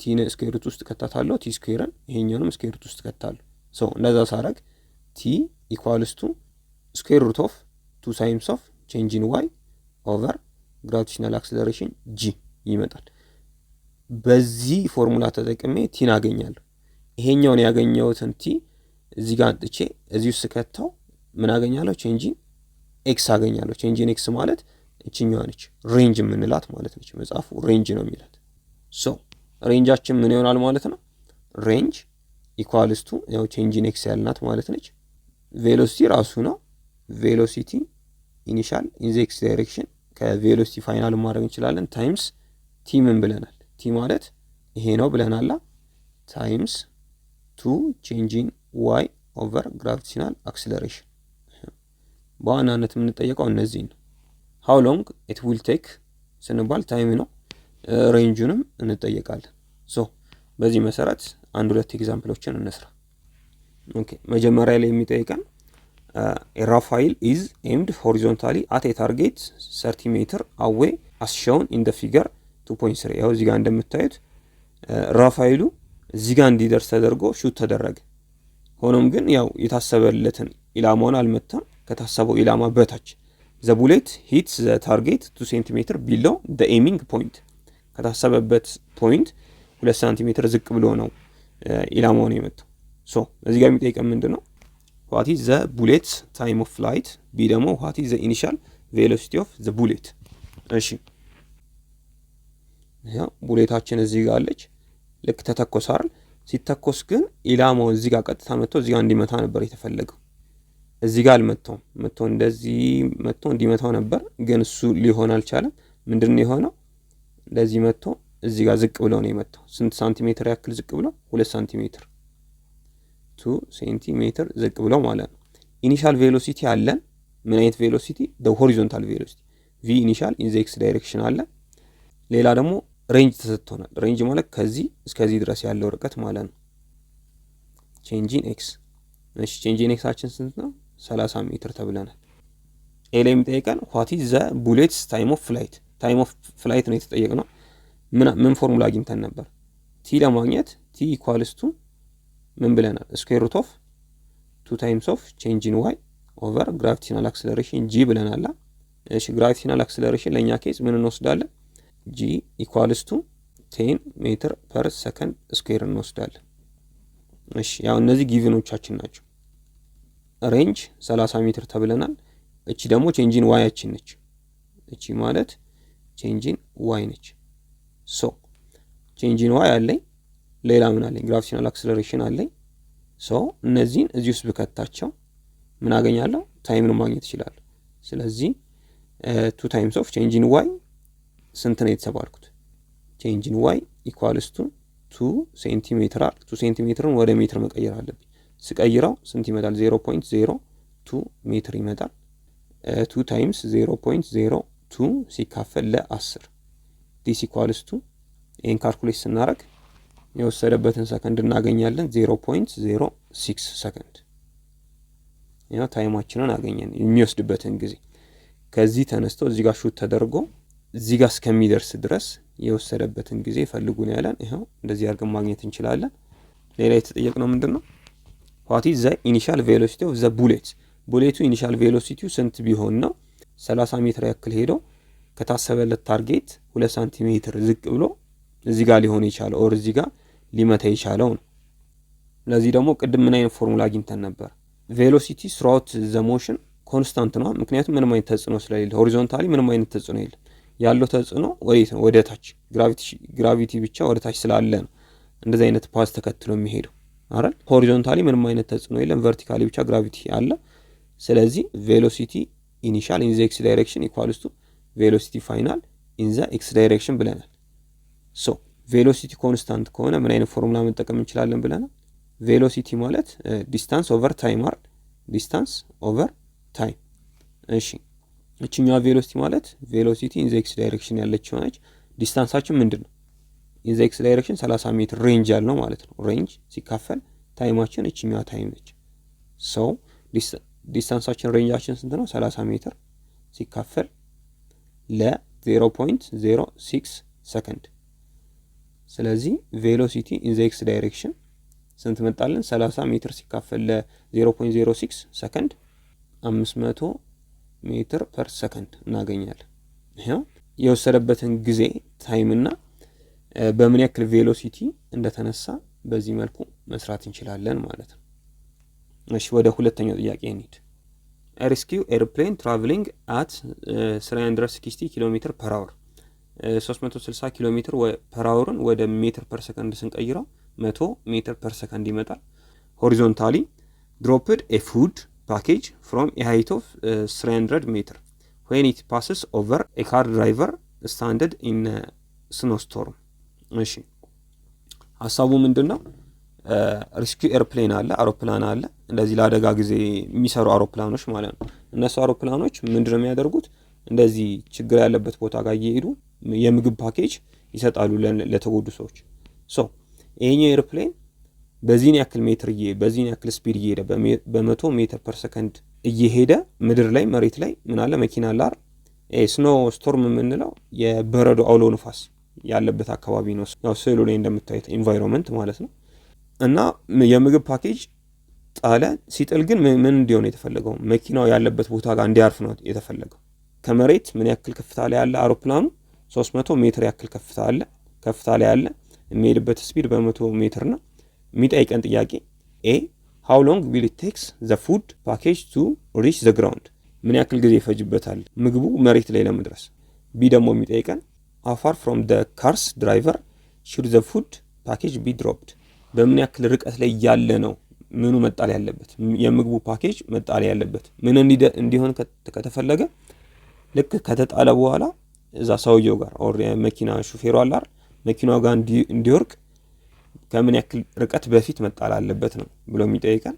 ቲን ስኩዌር ሩት ውስጥ ከታታለሁ። ቲ ስኩዌርን ይሄኛውንም ስኩዌር ሩት ውስጥ ከታለሁ። ሶ እንደዛ ሳረግ ቲ ኢኳልስ ቱ ስኩዌር ሩት ኦፍ 2 ታይምስ ኦፍ ቼንጅ ኢን ዋይ ኦቨር ግራቪቴሽናል አክሰለሬሽን ጂ ይመጣል። በዚህ ፎርሙላ ተጠቅሜ ቲን አገኛለሁ። ይሄኛውን ያገኘሁትን ቲ እዚህ ጋር አንጥቼ እዚህ ውስጥ ከተው ምን አገኛለሁ? ቼንጅ ኢን ኤክስ አገኛለሁ። ቼንጅ ኢን ኤክስ ማለት እችኛዋ ነች፣ ሬንጅ የምንላት ማለት ነች። መጽሐፉ ሬንጅ ነው የሚላት። ሶ ሬንጃችን ምን ይሆናል ማለት ነው? ሬንጅ ኢኳልስ ቱ ያው ቼንጅ ኢን ኤክስ ያልናት ማለት ነች። ቬሎሲቲ ራሱ ነው። ቬሎሲቲ ኢኒሻል ኢን ዘ ኤክስ ዳይሬክሽን ከቬሎሲቲ ፋይናል ማድረግ እንችላለን። ታይምስ ቲ ምን ብለናል? ቲ ማለት ይሄ ነው ብለናል። ታይምስ 2 ቼንጅ ኢን ዋይ ኦቨር ግራቪቴሽናል አክሰለሬሽን። በዋናነት የምንጠየቀው እነዚህ ነው። ሃው ሎንግ ኢት ዊል ቴክ ስንባል ታይም ነው። ሬንጁንም እንጠየቃለን። ሶ በዚህ መሰረት አንድ ሁለት ኤግዛምፕሎችን እንስራ። ኦኬ መጀመሪያ ላይ የሚጠይቀን ራፋኤል ኢዝ ኤምድ ሆሪዞንታሊ አት ኤ ታርጌት 30 ሜትር አዌ አስ ሾውን ኢን ዘ ፊገር 2.3። ያው እዚህ ጋር እንደምታዩት ራፋኤሉ እዚህ ጋር እንዲደርስ ተደርጎ ሹት ተደረገ። ሆኖም ግን ያው የታሰበለትን ኢላማውን አልመታም። ከታሰበው ኢላማ በታች ዘ ቡሌት ሂትስ ዘ ታርጌት 2 ሴንቲሜትር ቢሎ ዘ ኤሚንግ ፖይንት። ከታሰበበት ፖይንት 2 ሴንቲሜትር ዝቅ ብሎ ነው ኢላማውን የመታው። ሶ እዚህ ጋር የሚጠይቀን ምንድነው? ዋት ኢዝ ዘ ቡሌት ታይም ኦፍ ፍላይት፣ ቢ ደግሞ ዋት ኢዝ ዘ ኢኒሻል ቬሎሲቲ ኦፍ ዘ ቡሌት። እሺ ያው ቡሌታችን እዚህ ጋር አለች። ልክ ተተኮሳል። ሲተኮስ ግን ኢላማው እዚህ ጋር ቀጥታ መጥቶ እዚህ ጋር እንዲመታ ነበር የተፈለገው። እዚህ ጋር አልመታውም። መጥቶ እንደዚህ መጥቶ እንዲመታው ነበር፣ ግን እሱ ሊሆን አልቻለም። ምንድነው የሆነው? እንደዚህ መጥቶ እዚህ ጋር ዝቅ ብሎ ነው የመታው። ስንት ሳንቲሜትር ያክል ዝቅ ብሎ? 2 ሳንቲሜትር 2 ሴንቲሜትር ዝቅ ብሎ ማለት ነው። ኢኒሻል ቬሎሲቲ አለን። ምን አይነት ቬሎሲቲ? ሆሪዞንታል ቬሎሲቲ ቪ ኢኒሻል ኢን ዘ ኤክስ ዳይሬክሽን አለ። ሌላ ደግሞ ሬንጅ ተሰጥቶናል። ሬንጅ ማለት ከዚህ እስከዚህ ድረስ ያለው ርቀት ማለት ነው። ቼንጅ ኢን ኤክስ። እሺ ቼንጅ ኢን ኤክሳችን ስንት ነው? 30 ሜትር ተብለናል። ኤ ላይ የሚጠይቀን ዋት ኢዝ ዘ ቡሌትስ ታይም ኦፍ ፍላይት። ታይም ኦፍ ፍላይት ነው የተጠየቅነው። ምን ፎርሙላ አግኝተን ነበር? ቲ ለማግኘት ቲ ኢኳልስ ቱ ምን ብለናል? ስኩዌር ሩት ኦፍ 2 ታይምስ ኦፍ ቼንጅ ኢን ዋይ ኦቨር ግራቪቴሽናል አክሰለሬሽን ጂ ብለናል። እሺ ግራቪቴሽናል አክሰለሬሽን ለኛ ኬዝ ምን እንወስዳለን? ጂ ኢኳልስ ቱ 10 ሜትር ፐር ሰከንድ ስኩዌር እንወስዳለን። እሺ ያው እነዚህ ጊቭኖቻችን ናቸው። ሬንጅ 30 ሜትር ተብለናል። እቺ ደግሞ ቼንጅ ኢን ዋያችን ነች። እቺ ማለት ቼንጅ ኢን ዋይ ነች። ሶ ቼንጅ ኢን ዋይ አለኝ። ሌላ ምን አለኝ? ግራቪቴሽናል አክሰለሬሽን አለኝ። ሶ እነዚህን እዚህ ውስጥ ብከታቸው ምን አገኛለሁ? ታይምን ማግኘት ይችላል። ስለዚህ 2 ታይምስ ኦፍ ቼንጅ ኢን ዋይ ስንት ነው የተባልኩት? ቼንጅ ኢን ዋይ ኢኳልስ ቱ 2 ሴንቲሜትር። 2 ሴንቲሜትርን ወደ ሜትር መቀየር አለብኝ። ስቀይረው ስንት ይመጣል? 0.02 ሜትር ይመጣል። 2 ታይምስ 0.02 ሲካፈል ለ10 ዲስ ኢኳልስ ቱ ይሄን ካልኩሌት ስናደርግ የወሰደበትን ሰከንድ እናገኛለን 0.06 ሰከንድ። ያው ታይማችንን አገኘን የሚወስድበትን ጊዜ። ከዚህ ተነስቶ እዚህ ጋር ሹት ተደርጎ እዚህ ጋር እስከሚደርስ ድረስ የወሰደበትን ጊዜ ፈልጉን ያለን። ይሄው እንደዚህ አድርገን ማግኘት እንችላለን። ሌላ የተጠየቅነው ምንድነው? what is the initial velocity of the bullet? ቡሌቱ ኢኒሻል ቬሎሲቲው ስንት ቢሆን ነው 30 ሜትር ያክል ሄዶ ከታሰበለት ታርጌት 2 ሳንቲሜትር ዝቅ ብሎ እዚህ ጋር ሊሆን ይችላል ኦር እዚህ ጋር ሊመታ ይችላል ነው። ለዚህ ደግሞ ቅድም ምን አይነት ፎርሙላ አግኝተን ነበር? ቬሎሲቲ throughout the motion ኮንስታንት ነው። ምክንያቱም ምንም አይነት ተጽዕኖ ስለሌለ ሆሪዞንታሊ ምንም አይነት ተጽዕኖ የለም። ያለው ተጽዕኖ ወዴት ነው? ወደ ታች። ግራቪቲ ብቻ ወደ ታች ስላለ ነው እንደዚህ አይነት ፓዝ ተከትሎ የሚሄደው አይደል? ሆሪዞንታሊ ምንም አይነት ተጽዕኖ የለም። ቨርቲካሊ ብቻ ግራቪቲ አለ። ስለዚህ ቬሎሲቲ ኢኒሻል ኢን ዘ ኤክስ ዳይሬክሽን ኢኳልስ ቱ ቬሎሲቲ ፋይናል ኢን ዘ ኤክስ ዳይሬክሽን ብለናል። ሶ ቬሎሲቲ ኮንስታንት ከሆነ ምን አይነት ፎርሙላ መጠቀም እንችላለን ብለናል? ቬሎሲቲ ማለት ዲስታንስ ኦቨር ታይም አይደል? ዲስታንስ ኦቨር ታይም። እሺ እቺኛዋ ቬሎሲቲ ማለት ቬሎሲቲ ኢን ዘ ኤክስ ዳይሬክሽን ያለችው ነች። ዲስታንሳችን ምንድነው? ኢን ዘ ኤክስ ዳይሬክሽን 30 ሜትር ሬንጅ ያለው ማለት ነው። ሬንጅ ሲካፈል ታይማችን እቺኛዋ ታይም ነች። ሶ ዲስታንሳችን ሬንጃችን ስንት ነው? 30 ሜትር ሲካፈል ለ0.06 ሰከንድ። ስለዚህ ቬሎሲቲ ኢን ዘ ኤክስ ዳይሬክሽን ስንት መጣልን? 30 ሜትር ሲካፈል ለ0.06 ሰከንድ 500 ሜትር ፐር ሰከንድ እናገኛለን። ይሄው የወሰደበትን ጊዜ ታይም እና በምን ያክል ቬሎሲቲ እንደተነሳ በዚህ መልኩ መስራት እንችላለን ማለት ነው። እሺ ወደ ሁለተኛው ጥያቄ እንሂድ። ሬስኪው ኤርፕሌን ትራቨሊንግ አት 360 ኪሎ ሜትር ፐር አወር 360 ኪሎ ሜትር ፐር አወርን ወደ ሜትር ፐር ሰከንድ ስንቀይረው 100 ሜትር ፐር ሰከንድ ይመጣል። ሆሪዞንታሊ ድሮፕድ ኤ ፉድ package from a height of 300 meter when it passes over a car driver stranded in a snowstorm። እሺ ሐሳቡ ምንድነው? ሪስኪው ኤርፕሌን አለ፣ አውሮፕላን አለ። እንደዚህ ለአደጋ ጊዜ የሚሰሩ አውሮፕላኖች ማለት ነው። እነሱ አውሮፕላኖች ምንድነው የሚያደርጉት? እንደዚህ ችግር ያለበት ቦታ ጋር እየሄዱ የምግብ ፓኬጅ ይሰጣሉ ለተጎዱ ሰዎች። ሶ ይሄኛው ኤርፕሌን በዚህን ያክል ሜትር በዚህን ያክል ስፒድ እየሄደ በ100 ሜትር ፐር ሰከንድ እየሄደ ምድር ላይ መሬት ላይ ምን አለ? መኪና አለ አይደል? ስኖ ስቶርም የምንለው የበረዶ አውሎ ንፋስ ያለበት አካባቢ ነው። ያው ስዕሉ ላይ እንደምታዩት ኢንቫይሮንመንት ማለት ነው። እና የምግብ ፓኬጅ ጣለ። ሲጥል ግን ምን እንዲሆን የተፈለገው? መኪናው ያለበት ቦታ ጋር እንዲያርፍ ነው የተፈለገው። ከመሬት ምን ያክል ከፍታ ላይ ያለ አውሮፕላኑ 300 ሜትር ያክል ከፍታ ላይ ያለ የሚሄድበት ስፒድ በ100 ሜትር ነው። የሚጠይቀን ጥያቄ ኤ how long will it takes the food package to reach the ground? ምን ያክል ጊዜ ይፈጅበታል ምግቡ መሬት ላይ ለመድረስ። ቢ ደግሞ የሚጠይቀን how far from the car's driver should the food package be dropped? በምን ያክል ርቀት ላይ ያለ ነው ምኑ መጣል ያለበት የምግቡ ፓኬጅ መጣል ያለበት። ምን እንዲሆን ከተፈለገ ልክ ከተጣለ በኋላ እዛ ሰውየው ጋር ኦር መኪና ሹፌሩ አለ አይደል? መኪናው ጋር እንዲወርቅ ከምን ያክል ርቀት በፊት መጣል አለበት ነው ብሎ የሚጠይቀን።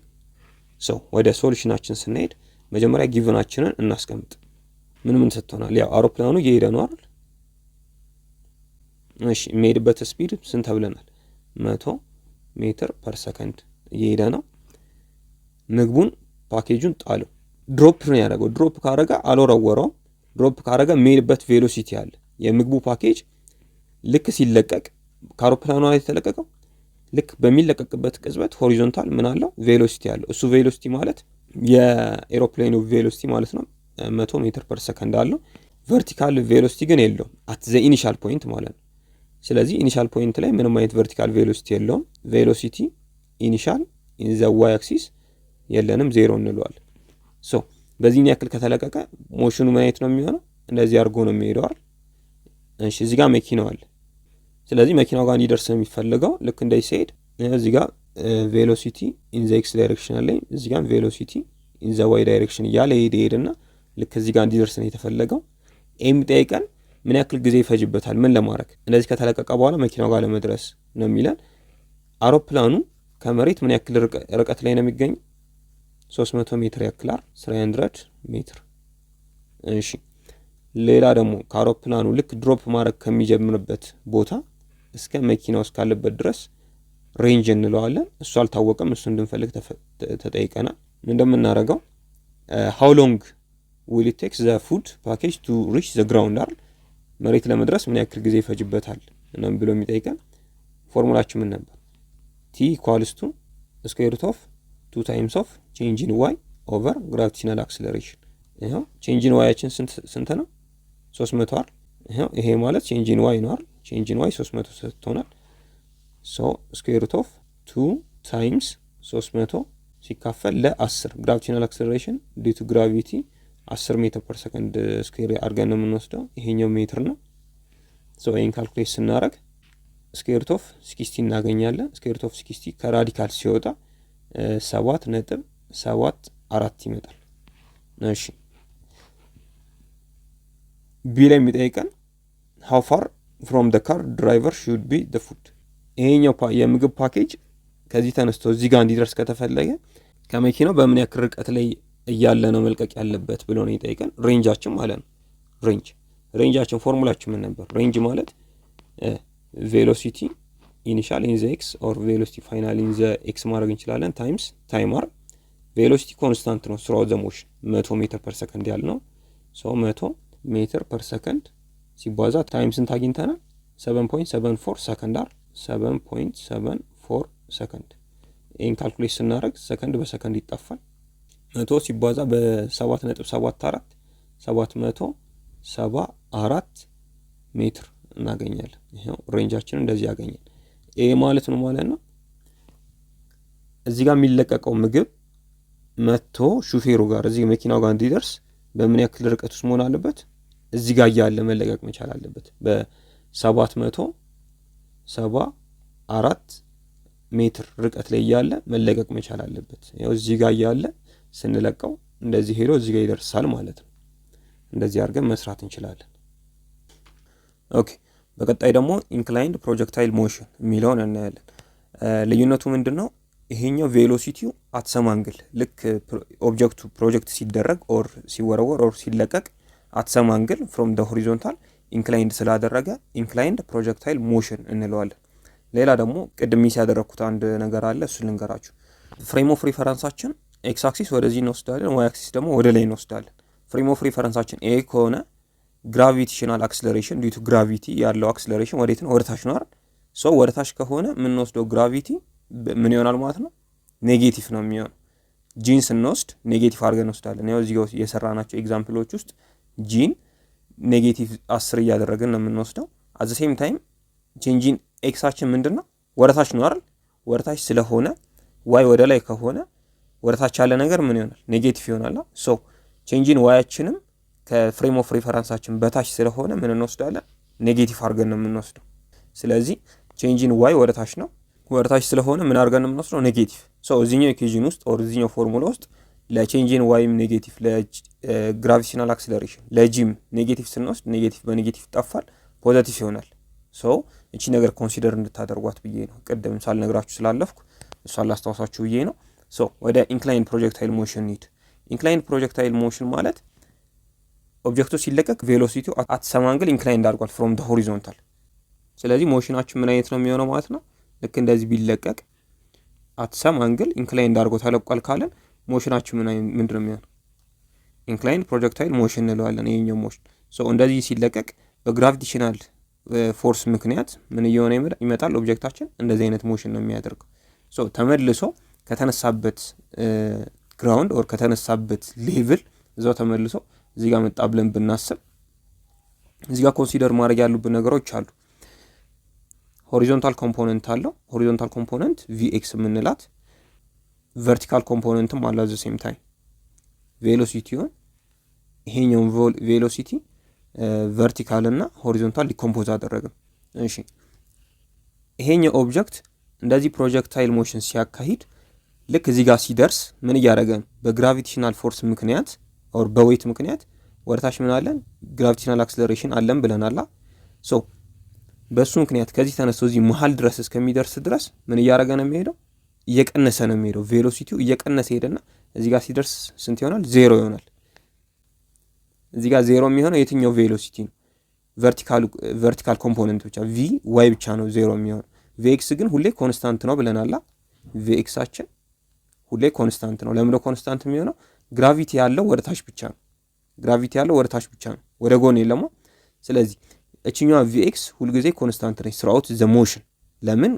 ሶ ወደ ሶሉሽናችን ስንሄድ መጀመሪያ ጊቭናችንን እናስቀምጥ። ምን ሰጥቶናል? ያው አውሮፕላኑ እየሄደ ነው አይደል? እሺ የሚሄድበት ስፒድ ስንት ተብለናል? 100 ሜትር ፐር ሰከንድ እየሄደ ነው። ምግቡን ፓኬጁን ጣለው። ድሮፕ ነው ያደረገው። ድሮፕ ካረጋ አልወረወረውም። ድሮፕ ካረጋ የሚሄድበት ቬሎሲቲ አለ። የምግቡ ፓኬጅ ልክ ሲለቀቅ ከአውሮፕላኑ ላይ የተለቀቀው ልክ በሚለቀቅበት ቅጽበት ሆሪዞንታል ምን አለው? ቬሎሲቲ አለው። እሱ ቬሎሲቲ ማለት የኤሮፕሌኑ ቬሎሲቲ ማለት ነው። 100 ሜትር ፐር ሰከንድ አለው። ቨርቲካል ቬሎሲቲ ግን የለውም አት ዘ ኢኒሻል ፖይንት ማለት ነው። ስለዚህ ኢኒሻል ፖይንት ላይ ምንም አይነት ቨርቲካል ቬሎሲቲ የለውም። ቬሎሲቲ ኢኒሻል ኢን ዘ ዋይ አክሲስ የለንም፣ ዜሮ እንለዋለን። ሶ በዚህን ያክል ከተለቀቀ ሞሽኑ ምን አይነት ነው የሚሆነው? እንደዚህ አድርጎ ነው የሚሄደው። እሺ እዚህ ጋር መኪናው አለ። ስለዚህ መኪናው ጋር እንዲደርስ የሚፈልገው ልክ እንደዚህ ሲሄድ እዚህ ጋር ቬሎሲቲ ኢን ዘ ኤክስ ዳይሬክሽን አለ፣ እዚህ ጋር ቬሎሲቲ ኢን ዘ ዋይ ዳይሬክሽን እያለ ይሄድና ልክ እዚህ ጋር እንዲደርስ ነው የተፈለገው። የሚጠይቀን ምን ያክል ጊዜ ይፈጅበታል ምን ለማድረግ እንደዚህ ከተለቀቀ በኋላ መኪናው ጋር ለመድረስ ነው የሚለን። አውሮፕላኑ ከመሬት ምን ያክል ርቀት ላይ ነው የሚገኝ? 300 ሜትር ያክላል፣ 300 ሜትር። እሺ ሌላ ደግሞ ከአውሮፕላኑ ልክ ድሮፕ ማድረግ ከሚጀምርበት ቦታ እስከ መኪናው እስካለበት ድረስ ሬንጅ እንለዋለን። እሱ አልታወቀም። እሱ እንድንፈልግ ተጠይቀናል። እንደምናደርገው ሃው ሎንግ ዊል ኢት ቴክስ ዘ ፉድ ፓኬጅ ቱ ሪች ዘ ግራውንድ አይደል፣ መሬት ለመድረስ ምን ያክል ጊዜ ይፈጅበታል እናም ብሎ የሚጠይቀን ፎርሙላችን ምን ነበር? ቲ ኢኳልስ ቱ ስኩዌር ሩት ኦፍ 2 ታይምስ ኦፍ ቼንጅ ኢን ዋይ ኦቨር ግራቪቴሽናል አክሰለሬሽን። ይሄው ቼንጅ ኢን ዋያችን ስንት ነው? 300 አይደል? ይሄ ማለት ቼንጅ ኢን ዋይ ነው አይደል? ቼንጅ ኢን ዋይ 300 ሰጥቶናል። ሶ ስኩዌር ሩት ኦፍ 2 ታይምስ 300 ሲካፈል ለ10 ግራቪቴሽናል አክሰለሬሽን ዲው ቱ ግራቪቲ 10 ሜትር ፐር ሰከንድ ስኩዌር አድርገን ነው የምንወስደው። ይሄኛው ሜትር ነው። ሶ ይሄን ካልኩሌት ስናደርግ ስኩዌር ሩት ኦፍ 60 እናገኛለን። ስኩዌር ሩት ኦፍ 60 ከራዲካል ሲወጣ 7.74 ይመጣል። እሺ ቢ ላይ የሚጠይቀን how far from the car driver should be the food። ይሄኛው የምግብ ፓኬጅ ከዚህ ተነስቶ እዚህ ጋር እንዲደርስ ከተፈለገ ከመኪናው በምን ያክል ርቀት ላይ እያለ ነው መልቀቅ ያለበት ብሎ ነው ይጠይቀን። ሬንጃችን ማለት ነው። ሬንጃችን ፎርሙላችን ምን ነበር? ሬንጅ ማለት ቬሎሲቲ ኢኒሻል ኢን ዘ ኤክስ ኦር ቬሎሲቲ ፋይናል ኢን ዘ ኤክስ ማድረግ እንችላለን ታይምስ ታይም አር ቬሎሲቲ ኮንስታንት ነው ስራው ዘ ሞሽን 100 ሜትር ፐር ሰከንድ ያልነው። ሶ 100 ሜትር ፐር ሰከንድ ሲባዛ ታይም ስንት አግኝተናል? 7.74 ሰከንድ አር 7.74 ሰከንድ። ይሄን ካልኩሌት ስናደርግ ሰከንድ በሰከንድ ይጠፋል። 100 ሲባዛ በ7.74 774 ሜትር እናገኛለን። ይሄው ሬንጃችንን እንደዚህ ያገኛል። ይሄ ማለት ነው ማለት ነው እዚህ ጋር የሚለቀቀው ምግብ መጥቶ ሹፌሩ ጋር እዚህ መኪናው ጋር እንዲደርስ በምን ያክል ርቀት ውስጥ መሆን አለበት? እዚህ ጋር ያለ መለቀቅ መቻል አለበት። በ774 ሜትር ርቀት ላይ ያለ መለቀቅ መቻል አለበት። ያው እዚህ ጋር ያለ ስንለቀው እንደዚህ ሄዶ እዚህ ጋር ይደርሳል ማለት ነው። እንደዚህ አድርገን መስራት እንችላለን። ኦኬ በቀጣይ ደግሞ ኢንክላይንድ ፕሮጀክታይል ሞሽን የሚለውን እናያለን። ልዩነቱ ምንድነው? ይሄኛው ቬሎሲቲው አት ሰም አንግል ልክ ኦብጀክቱ ፕሮጀክት ሲደረግ ኦር ሲወረወር ኦር ሲለቀቅ አት ሰም አንግል ፍሮም ዘ ሆሪዞንታል ኢንክላይንድ ስላደረገ ኢንክላይንድ ፕሮጀክታይል ሞሽን እንለዋለን። ሌላ ደግሞ ቅድም ያደረኩት አንድ ነገር አለ፣ እሱ ልንገራችሁ። ፍሬም ኦፍ ሪፈረንሳችን ኤክስ አክሲስ ወደዚህ እንወስዳለን፣ ዋይ አክሲስ ደግሞ ወደ ላይ እንወስዳለን። ፍሬም ኦፍ ሪፈረንሳችን ኤ ከሆነ ግራቪቴሽናል አክሰለሬሽን ዲዩ ቱ ግራቪቲ ያለው አክሰለሬሽን ወዴት ነው? ወደታች ነው አይደል? ሶ ወደታች ከሆነ የምንወስደው ግራቪቲ ምን ይሆናል ማለት ነው? ኔጌቲቭ ነው የሚሆነው። ጂን ስንወስድ ኔጌቲቭ አድርገን እንወስዳለን። ያው እዚህ ጋር የሰራናቸው ኤግዛምፕሎች ውስጥ ጂን ኔጌቲቭ 10 እያደረግን ነው የምንወስደው። አት ዘ ሴም ታይም ቼንጂን ኤክሳችን ምንድነው? ወደታች ነው አይደል? ወደታች ስለሆነ ዋይ ወደ ላይ ከሆነ ወደታች ያለ ነገር ምን ይሆናል? ኔጌቲቭ ይሆናል። ሶ ቼንጂን ዋያችንም ከፍሬም ኦፍ ሪፈረንሳችን በታች ስለሆነ ምን እንወስዳለን? ኔጌቲቭ አድርገን ነው የምንወስደው። ስለዚህ ቼንጂን ዋይ ወደታች ነው፣ ወደታች ስለሆነ ምን አድርገን ነው የምንወስደው? ኔጌቲቭ። ሶ እዚህኛው ኢኩዌሽን ውስጥ ኦር እዚህኛው ፎርሙላ ውስጥ ለቼንጂን ዋይም ኔጌቲቭ፣ ለግራቪቴሽናል አክሰለሬሽን ለጂም ኔጌቲቭ ስንወስድ ኔጌቲቭ በኔጌቲቭ ይጠፋል፣ ፖዚቲቭ ይሆናል። ሶ እቺ ነገር ኮንሲደር እንድታደርጓት ብዬ ነው። ቅድም ሳልነግራችሁ ስላለፍኩ እሷን ላስታውሳችሁ ብዬ ነው። ሶ ወደ ኢንክላይንድ ፕሮጀክታይል ሞሽን ኒድ። ኢንክላይንድ ፕሮጀክታይል ሞሽን ማለት ኦብጀክቱ ሲለቀቅ ቬሎሲቲው አት ሰም አንግል ኢንክላይንድ አድርጓል ፍሮም ዘ ሆሪዞንታል። ስለዚህ ሞሽናችን ምን አይነት ነው የሚሆነው ማለት ነው? ልክ እንደዚህ ቢለቀቅ አት ሰም አንግል ኢንክላይንድ አድርጎ ተለቋል ካለን ሞሽናችን ምንድን ነው የሚሆነው? ኢንክላይንድ ፕሮጀክታይል ሞሽን እንለዋለን። ይሄኛው ሞሽን ሶ እንደዚህ ሲለቀቅ በግራቪቴሽናል ፎርስ ምክንያት ምን እየሆነ ይመጣል? ኦብጀክታችን እንደዚህ አይነት ሞሽን ነው የሚያደርገው። ሶ ተመልሶ ከተነሳበት ግራውንድ ኦር ከተነሳበት ሌቭል እዛው ተመልሶ እዚህ ጋር መጣ ብለን ብናስብ እዚህ ጋር ኮንሲደር ማድረግ ያሉብን ነገሮች አሉ። ሆሪዞንታል ኮምፖነንት አለው። ሆሪዞንታል ኮምፖነንት ቪኤክስ የምንላት፣ ቨርቲካል ኮምፖነንትም አለ። ዘ ሴም ታይም ቬሎሲቲውን ይሄኛውን ቬሎሲቲ ቨርቲካል እና ሆሪዞንታል ዲኮምፖዝ አደረግን። እሺ ይሄኛው ኦብጀክት እንደዚህ ፕሮጀክታይል ሞሽን ሲያካሂድ ልክ እዚህ ጋር ሲደርስ ምን እያደረገ ነው? በግራቪቴሽናል ፎርስ ምክንያት ኦር በዌት ምክንያት ወደታች ምን አለን? ግራቪቴሽናል አክሰለሬሽን አለን ብለናል። ሶ በሱ ምክንያት ከዚህ ተነስቶ እዚህ መሃል ድረስ እስከሚደርስ ድረስ ምን እያደረገ ነው የሚሄደው? እየቀነሰ ነው የሚሄደው። ቬሎሲቲው እየቀነሰ ሄደና እዚህ ጋር ሲደርስ ስንት ይሆናል? ዜሮ ይሆናል። እዚህ ጋር ዜሮ የሚሆነው የትኛው ቬሎሲቲ ነው? ቨርቲካል ኮምፖነንት ብቻ ቪ ዋይ ብቻ ነው ዜሮ የሚሆነው። ቪኤክስ ግን ሁሌ ኮንስታንት ነው ብለናል። ቪኤክሳችን ሁሌ ኮንስታንት ነው። ለምን ኮንስታንት የሚሆነው? ግራቪቲ ያለው ወደ ታች ብቻ ነው። ግራቪቲ ያለው ወደ ታች ብቻ ነው፣ ወደ ጎን የለም። ስለዚህ እችኛዋ ቪኤክስ ሁልጊዜ ኮንስታንት ነች ስራውት ዘ ሞሽን። ለምን?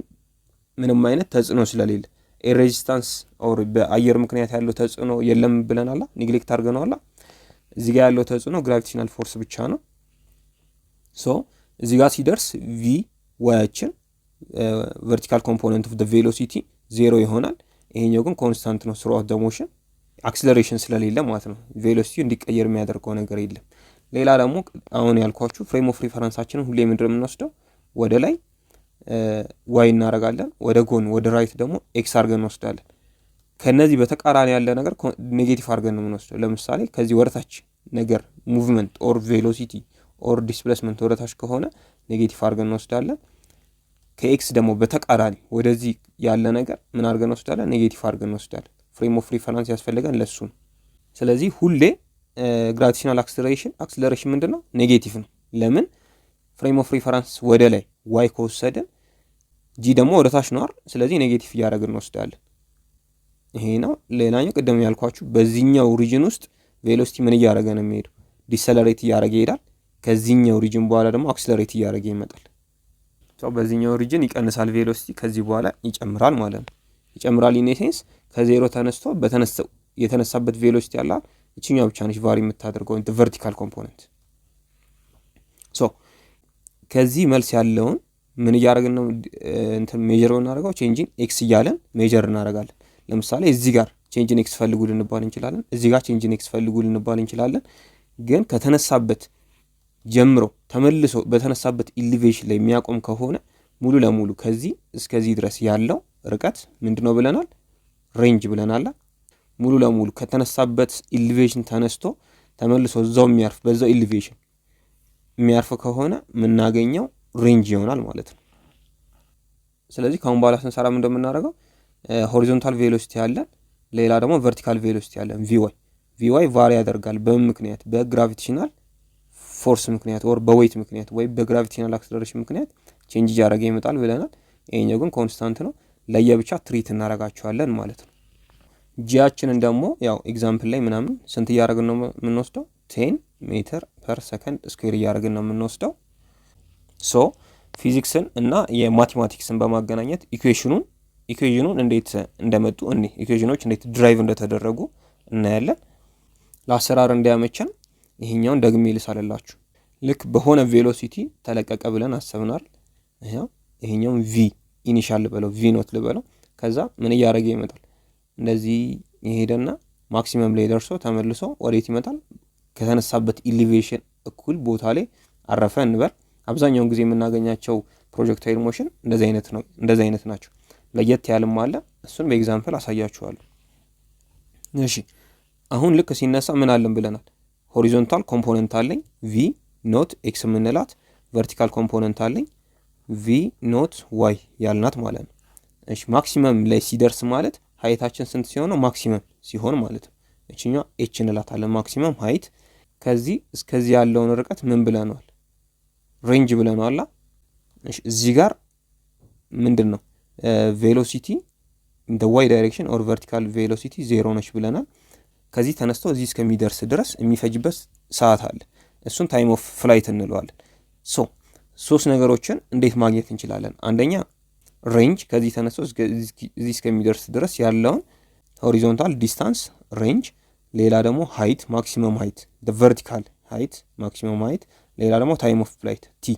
ምንም አይነት ተጽዕኖ ስለሌለ። ኤር ሬዚስታንስ ኦር በአየር ምክንያት ያለው ተጽዕኖ የለም ብለናል፣ ኔግሌክት አድርገናል። እዚህ ጋር ያለው ተጽዕኖ ግራቪቴሽናል ፎርስ ብቻ ነው። ሶ እዚህ ጋር ሲደርስ ቪ ዋያችን ቨርቲካል ኮምፖነንት ኦፍ ዘ ቬሎሲቲ 0 ይሆናል። ይሄኛው ግን ኮንስታንት ነው ስሩአውት ዘ ሞሽን፣ አክስለሬሽን ስለሌለ ማለት ነው። ቬሎሲቲ እንዲቀየር የሚያደርገው ነገር የለም። ሌላ ደግሞ አሁን ያልኳችሁ ፍሬም ኦፍ ሪፈረንሳችንን ሁሌ ምንድን የምንወስደው ወደ ላይ ዋይ እናደርጋለን፣ ወደ ጎን ወደ ራይት ደግሞ ኤክስ አድርገን እንወስዳለን። ከነዚህ በተቃራኒ ያለ ነገር ኔጌቲቭ አድርገን ነው የምንወስደው። ለምሳሌ ከዚህ ወደታች ነገር ሙቭመንት ኦር ቬሎሲቲ ኦር ዲስፕሌስመንት ወደታች ከሆነ ኔጌቲቭ አድርገን እንወስዳለን። ከኤክስ ደግሞ በተቃራኒ ወደዚህ ያለ ነገር ምን አድርገን እንወስዳለን? ኔጌቲቭ አድርገን እንወስዳለን። ፍሬም ኦፍ ሪፈረንስ ያስፈልገን ለሱ ነው። ስለዚህ ሁሌ ግራቪቴሽናል አክስለሬሽን ምንድን ነው? ኔጌቲቭ ነው። ለምን? ፍሬም ኦፍ ሪፈረንስ ወደ ላይ ዋይ ከወሰድን ጂ ደግሞ ወደ ታች ነው። ስለዚህ ኔጌቲቭ እያደረግን እንወስዳለን። ይሄ ነው። ሌላኛው ቅድም ያልኳችሁ በዚህኛው ሪጅን ውስጥ ቬሎሲቲ ምን እያደረገ ነው የሚሄደው? ዲሰለሬት እያደረገ ይሄዳል። ከዚህኛው ሪጅን በኋላ ደግሞ አክስለሬት እያደረገ ይመጣል። በዚህኛው ሪጅን ይቀንሳል ቬሎሲቲ፣ ከዚህ በኋላ ይጨምራል ማለት ነው። ይጨምራል ኢን ሴንስ ከዜሮ ተነስቶ የተነሳበት ቬሎሲቲ ያለ እችኛው ብቻ ነች ቫሪ የምታደርገው ቨርቲካል ኮምፖነንት። ሶ ከዚህ መልስ ያለውን ምን እያደረግን ነው ሜጀር እናደርገው? ቼንጂን ኤክስ እያለን ሜጀር እናደርጋለን። ለምሳሌ እዚህ ጋር ቼንጂን ኤክስ ፈልጉ ልንባል እንችላለን። እዚህ ጋር ቼንጂን ኤክስ ፈልጉ ልንባል እንችላለን። ግን ከተነሳበት ጀምሮ ተመልሶ በተነሳበት ኢሊቬሽን ላይ የሚያቆም ከሆነ ሙሉ ለሙሉ ከዚህ እስከዚህ ድረስ ያለው ርቀት ምንድነው ብለናል? ሬንጅ ብለናል። ሙሉ ለሙሉ ከተነሳበት ኢሊቬሽን ተነስቶ ተመልሶ እዛው የሚያርፍ በዛው ኢሊቬሽን የሚያርፍ ከሆነ የምናገኘው ሬንጅ ይሆናል ማለት ነው። ስለዚህ ካሁን በኋላ ስንሰራ ምን እንደምናደርገው ሆሪዞንታል ቬሎሲቲ ያለን፣ ሌላ ደግሞ ቨርቲካል ቬሎሲቲ ያለን ቪዋይ ቫሪ ያደርጋል። በምን ምክንያት? በግራቪቴሽናል ፎርስ ምክንያት ወር በዌይት ምክንያት ወይ በግራቪቴሽናል አክሰለሬሽን ምክንያት ቼንጅ እያደረገ ይመጣል ብለናል። ይሄኛው ግን ኮንስታንት ነው። ለየብቻ ትሪት እናደርጋቸዋለን ማለት ነው። ጂያችንን ደግሞ ያው ኤግዛምፕል ላይ ምናምን ስንት እያደረግን ነው የምንወስደው? 10 ሜትር ፐር ሰከንድ ስኩዌር እያደረግን ነው የምንወስደው። ሶ ፊዚክስን እና የማቴማቲክስን በማገናኘት ኢኩዌሽኑን እንዴት እንደመጡ ኢኩዌሽኖች እንዴት ድራይቭ እንደተደረጉ እናያለን። ለአሰራር እንዲያመቸን ይሄኛውን ደግሜ ልሳለላችሁ። ልክ በሆነ ቬሎሲቲ ተለቀቀ ብለን አሰብናል። ይሄኛውን ቪ ኢኒሻል ልበለው፣ ቪ ኖት ልበለው። ከዛ ምን እያደረገ ይመጣል? እንደዚህ ይሄደና ማክሲመም ላይ ደርሶ ተመልሶ ወዴት ይመጣል? ከተነሳበት ኢሊቬሽን እኩል ቦታ ላይ አረፈ እንበል። አብዛኛውን ጊዜ የምናገኛቸው ፕሮጀክታይል ሞሽን እንደዚህ አይነት ናቸው። ለየት ያልም አለ። እሱን በኤግዛምፕል አሳያችኋለሁ። እሺ አሁን ልክ ሲነሳ ምን አለን ብለናል? ሆሪዞንታል ኮምፖነንት አለኝ ቪ ኖት ኤክስ የምንላት፣ ቨርቲካል ኮምፖነንት አለኝ ቪ ኖት ዋይ ያልናት ማለት ነው። እሺ ማክሲመም ላይ ሲደርስ ማለት ሀይታችን ስንት ሲሆን ማክሲመም ሲሆን ማለት ነው። እችኛዋ ኤች እንላታለን ማክሲመም ሀይት። ከዚህ እስከዚህ ያለውን ርቀት ምን ብለናል? ሬንጅ ብለናል። እሺ እዚህ ጋር ምንድን ነው ቬሎሲቲ ኢን ዘ ዋይ ዳይሬክሽን ኦር ቨርቲካል ቬሎሲቲ 0 ነች ብለናል። ከዚህ ተነስቶ እዚህ እስከሚደርስ ድረስ የሚፈጅበት ሰዓት አለ። እሱን ታይም ኦፍ ፍላይት እንለዋለን። ሶስት ነገሮችን እንዴት ማግኘት እንችላለን? አንደኛ ሬንጅ፣ ከዚህ ተነስቶ እዚህ እስከሚደርስ ድረስ ያለውን ሆሪዞንታል ዲስታንስ ሬንጅ፣ ሌላ ደግሞ ሃይት ማክሲመም ሃይት ቨርቲካል ሃይት ማክሲመም ሃይት፣ ሌላ ደግሞ ታይም ኦፍ ፍላይት ቲ።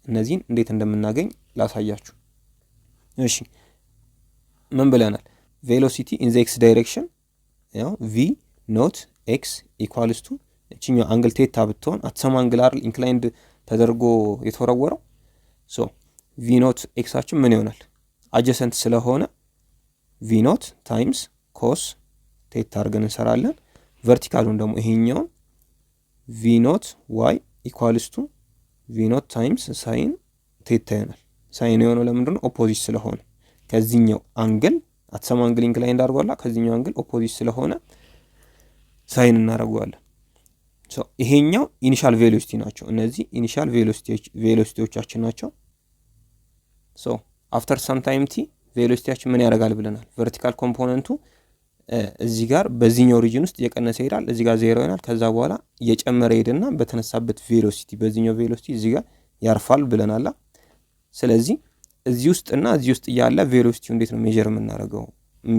እነዚህን እንዴት እንደምናገኝ ላሳያችሁ። እሺ ምን ብለናል? ቬሎሲቲ ኢን ዘ ኤክስ ዳይሬክሽን ያው ቪ ኖት ኤክስ ኢኳልስ ቱ እችኛው አንግል ቴታ ብትሆን አትሰም አንግል አይደል ኢንክላይንድ ተደርጎ የተወረወረው። ሶ ቪ ኖት ኤክሳችን ምን ይሆናል? አጀሰንት ስለሆነ ቪ ኖት ታይምስ ኮስ ቴታ አድርገን እንሰራለን። ቨርቲካሉን ደግሞ ይሄኛውን ቪ ኖት ዋይ ኢኳልስ ቱ ቪ ኖት ታይምስ ሳይን ቴታ ይሆናል። ሳይን የሆነው ለምንድን ነው? ኦፖዚት ስለሆነ ከዚህኛው አንግል አትሰም አንግል ኢንክላይንድ አድርጓላ፣ ከዚህኛው አንግል ኦፖዚት ስለሆነ ሳይን እናደርገዋለን። ይሄኛው ኢኒሻል ቬሎሲቲ ናቸው። እነዚህ ኢኒሻል ቬሎሲቲዎቻችን ናቸው። አፍተር ሰም ታይም ቲ ቬሎሲቲያችን ምን ያደርጋል ብለናል። ቨርቲካል ኮምፖነንቱ እዚህ ጋር በዚህኛው ሪጅን ውስጥ እየቀነሰ ይሄዳል። እዚህ ጋር ዜሮ ይሆናል። ከዛ በኋላ እየጨመረ ሄድና በተነሳበት ቬሎሲቲ በዚህኛው ቬሎሲቲ እዚህ ጋር ያርፋል ብለናል። ስለዚህ እዚህ ውስጥና እዚህ ውስጥ እያለ ቬሎሲቲው እንዴት ነው ሜጀር የምናደርገው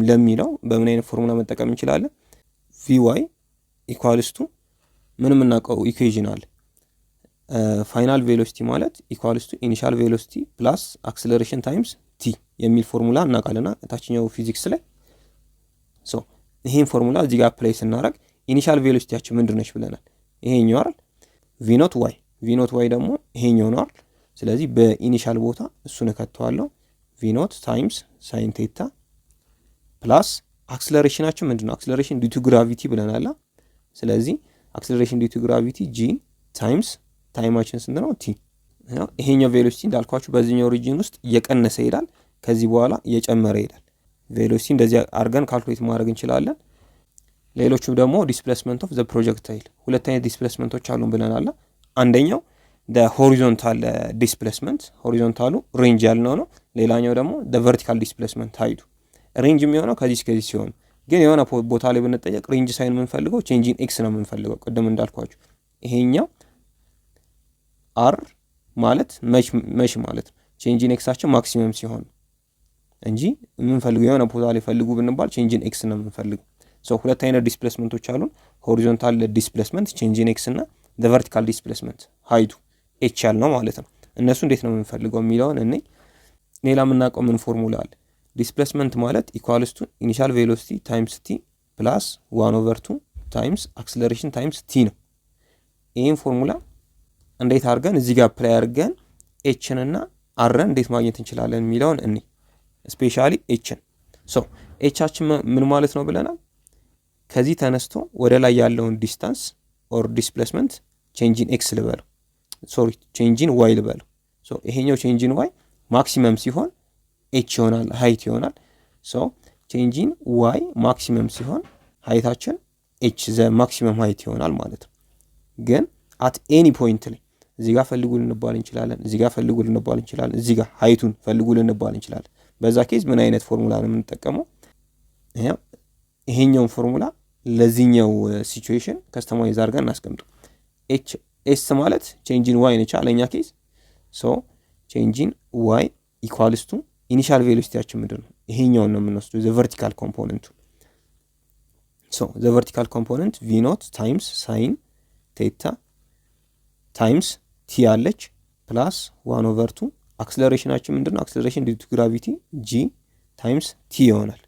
ለሚለው በምን አይነት ፎርሙላ መጠቀም እንችላለን? ቪዋይ ኢኳልስ ቱ ምን የምናውቀው ኢኩዌዥን አለ። ፋይናል ቬሎሲቲ ማለት ኢኳልስ ቱ ኢኒሻል ቬሎሲቲ ፕላስ አክሰለሬሽን ታይምስ ቲ የሚል ፎርሙላ እናውቃለና ታችኛው ፊዚክስ ላይ ሶ ይሄን ፎርሙላ እዚህ ጋር አፕላይ ስናደርግ ኢኒሻል ቬሎሲቲያችን ምንድን ነች ብለናል? ይሄኛው አይደል? ቪኖት ዋይ ቪኖት ዋይ ደግሞ ይሄኛው ነው አይደል? ስለዚህ በኢኒሻል ቦታ እሱን እከተዋለሁ። ቪኖት ታይምስ ሳይን ቴታ ፕላስ አክሰለሬሽናችን ምንድን ነው? አክሰለሬሽን ዲዩ ቱ ግራቪቲ ብለናል። ስለዚህ አክሰለሬሽን ዲዩ ቱ ግራቪቲ ጂ ታይምስ ታይማችን ስንት ነው? ቲ። ይሄኛው ቬሎሲቲ እንዳልኳችሁ በዚህኛው ሪጅን ውስጥ እየቀነሰ ይሄዳል። ከዚህ በኋላ እየጨመረ ይሄዳል። ቬሎሲቲ እንደዚህ አድርገን ካልኩሌት ማድረግ እንችላለን። ሌሎቹ ደግሞ ዲስፕሌስመንት ኦፍ ዘ ፕሮጀክታይል ሁለት አይነት ዲስፕሌስመንቶች አሉን ብለናል። አንደኛው ሆሪዞንታል ዲስፕሌስመንት ሆሪዞንታሉ ሬንጅ ያልነው ነው። ሌላኛው ደግሞ ቨርቲካል ዲስፕሌስመንት ሀይቱ ሬንጅ የሚሆነው ከዚህ እስከዚህ ሲሆን ግን የሆነ ቦታ ላይ ብንጠየቅ ሬንጅ ሳይን የምንፈልገው ቼንጂን ኤክስ ነው የምንፈልገው። ቅድም እንዳልኳችሁ ይሄኛው አር ማለት መች ማለት ነው ቼንጂን ኤክሳችን ማክሲመም ሲሆን እንጂ የምንፈልገው የሆነ ቦታ ላይ ፈልጉ ብንባል ቼንጂን ኤክስ ነው የምንፈልገው። ሶ ሁለት አይነት ዲስፕሌስመንቶች አሉን። ሆሪዞንታል ዲስፕሌስመንት ቼንጂን ኤክስ እና ቨርቲካል ዲስፕሌስመንት ሀይቱ ኤች ያልነው ማለት ነው። እነሱ እንዴት ነው የምንፈልገው የሚለውን እኔ ሌላ የምናውቀው ምን ፎርሙላ አለ? ዲስፕሌስመንት ማለት ኢኳልስ ቱ ኢኒሻል ቬሎሲቲ ታይምስ ቲ ፕላስ 1/2 ታይምስ አክሰለሬሽን ታይምስ ቲ ነው። ይህን ፎርሙላ እንዴት አድርገን እዚህ ጋር ፕላይ አድርገን ኤችን እና አርን እንዴት ማግኘት እንችላለን የሚለውን እኔ ስፔሻሊ ኤችን ሶ ኤቻችን ምን ማለት ነው ብለናል። ከዚህ ተነስቶ ወደ ላይ ያለውን ዲስታንስ ኦር ዲስፕሌስመንት ቼንጂን ኤክስ ልበለው፣ ሶሪ ቼንጂን ዋይ ልበለው። ሶ ይሄኛው ቼንጂን ዋይ ማክሲመም ሲሆን ኤች ይሆናል፣ ሃይት ይሆናል። ሶ ቼንጂን ዋይ ማክሲመም ሲሆን ሃይታችን ኤች ዘ ማክሲመም ሃይት ይሆናል ማለት ነው። ግን አት ኤኒ ፖይንት ላይ እዚህ ጋር ፈልጉ ልንባል እንችላለን፣ እዚህ ጋር ፈልጉ ልንባል እንችላለን፣ እዚህ ጋር ሃይቱን ፈልጉ ልንባል እንችላለን። በዛ ኬዝ ምን አይነት ፎርሙላ ነው የምንጠቀመው? ይሄኛውን ፎርሙላ ለዚህኛው ሲቹዌሽን ከስተማይዝ አድርገን እናስቀምጡ። ኤስ ማለት ቼንጂን ዋይ ነች ለኛ ኬዝ። ሶ ቼንጂን ዋይ ኢኳልስ ቱ ኢኒሻል ቬሎሲቲያችን ምንድን ነው? ይሄኛውን ነው የምንወስደው ዘ ቨርቲካል ኮምፖነንቱ። ሶ ዘ ቨርቲካል ኮምፖነንት ቪ ኖት ታይምስ ሳይን ቴታ ታይምስ ቲ አለች ፕላስ 1/2 አክሰለሬሽናችን ምንድን ነው? አክሰለሬሽን ዲዩ ቱ ግራቪቲ ጂ ታይምስ ቲ ይሆናል።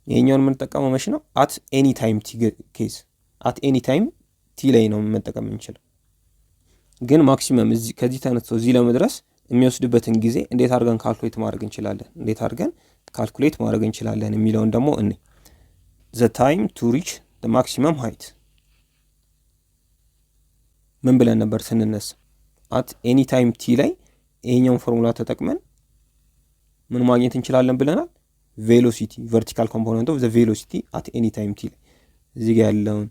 ይሄኛውን የምንጠቀመው መች ነው? አት ኤኒ ታይም ቲ ኬዝ አት ኤኒ ታይም ቲ ላይ ነው መጠቀም የምንችለው። ግን ማክሲመም ከዚህ ተነስቶ እዚህ ለመድረስ የሚወስድበትን ጊዜ እንዴት አድርገን ካልኩሌት ማድረግ እንችላለን የሚለውን ደግሞ እኔ ዘ ታይም ቱ ሪች ዘ ማክሲመም ሃይት ምን ብለን ነበር ስንነሳ? አት ኤኒ ታይም ቲ ላይ ይሄኛውን ፎርሙላ ተጠቅመን ምን ማግኘት እንችላለን ብለናል? ቬሎሲቲ ቨርቲካል ኮምፖነንት ኦፍ ዘ ቬሎሲቲ አት ኤኒ ታይም ቲ ላይ እዚህ ጋር ያለውን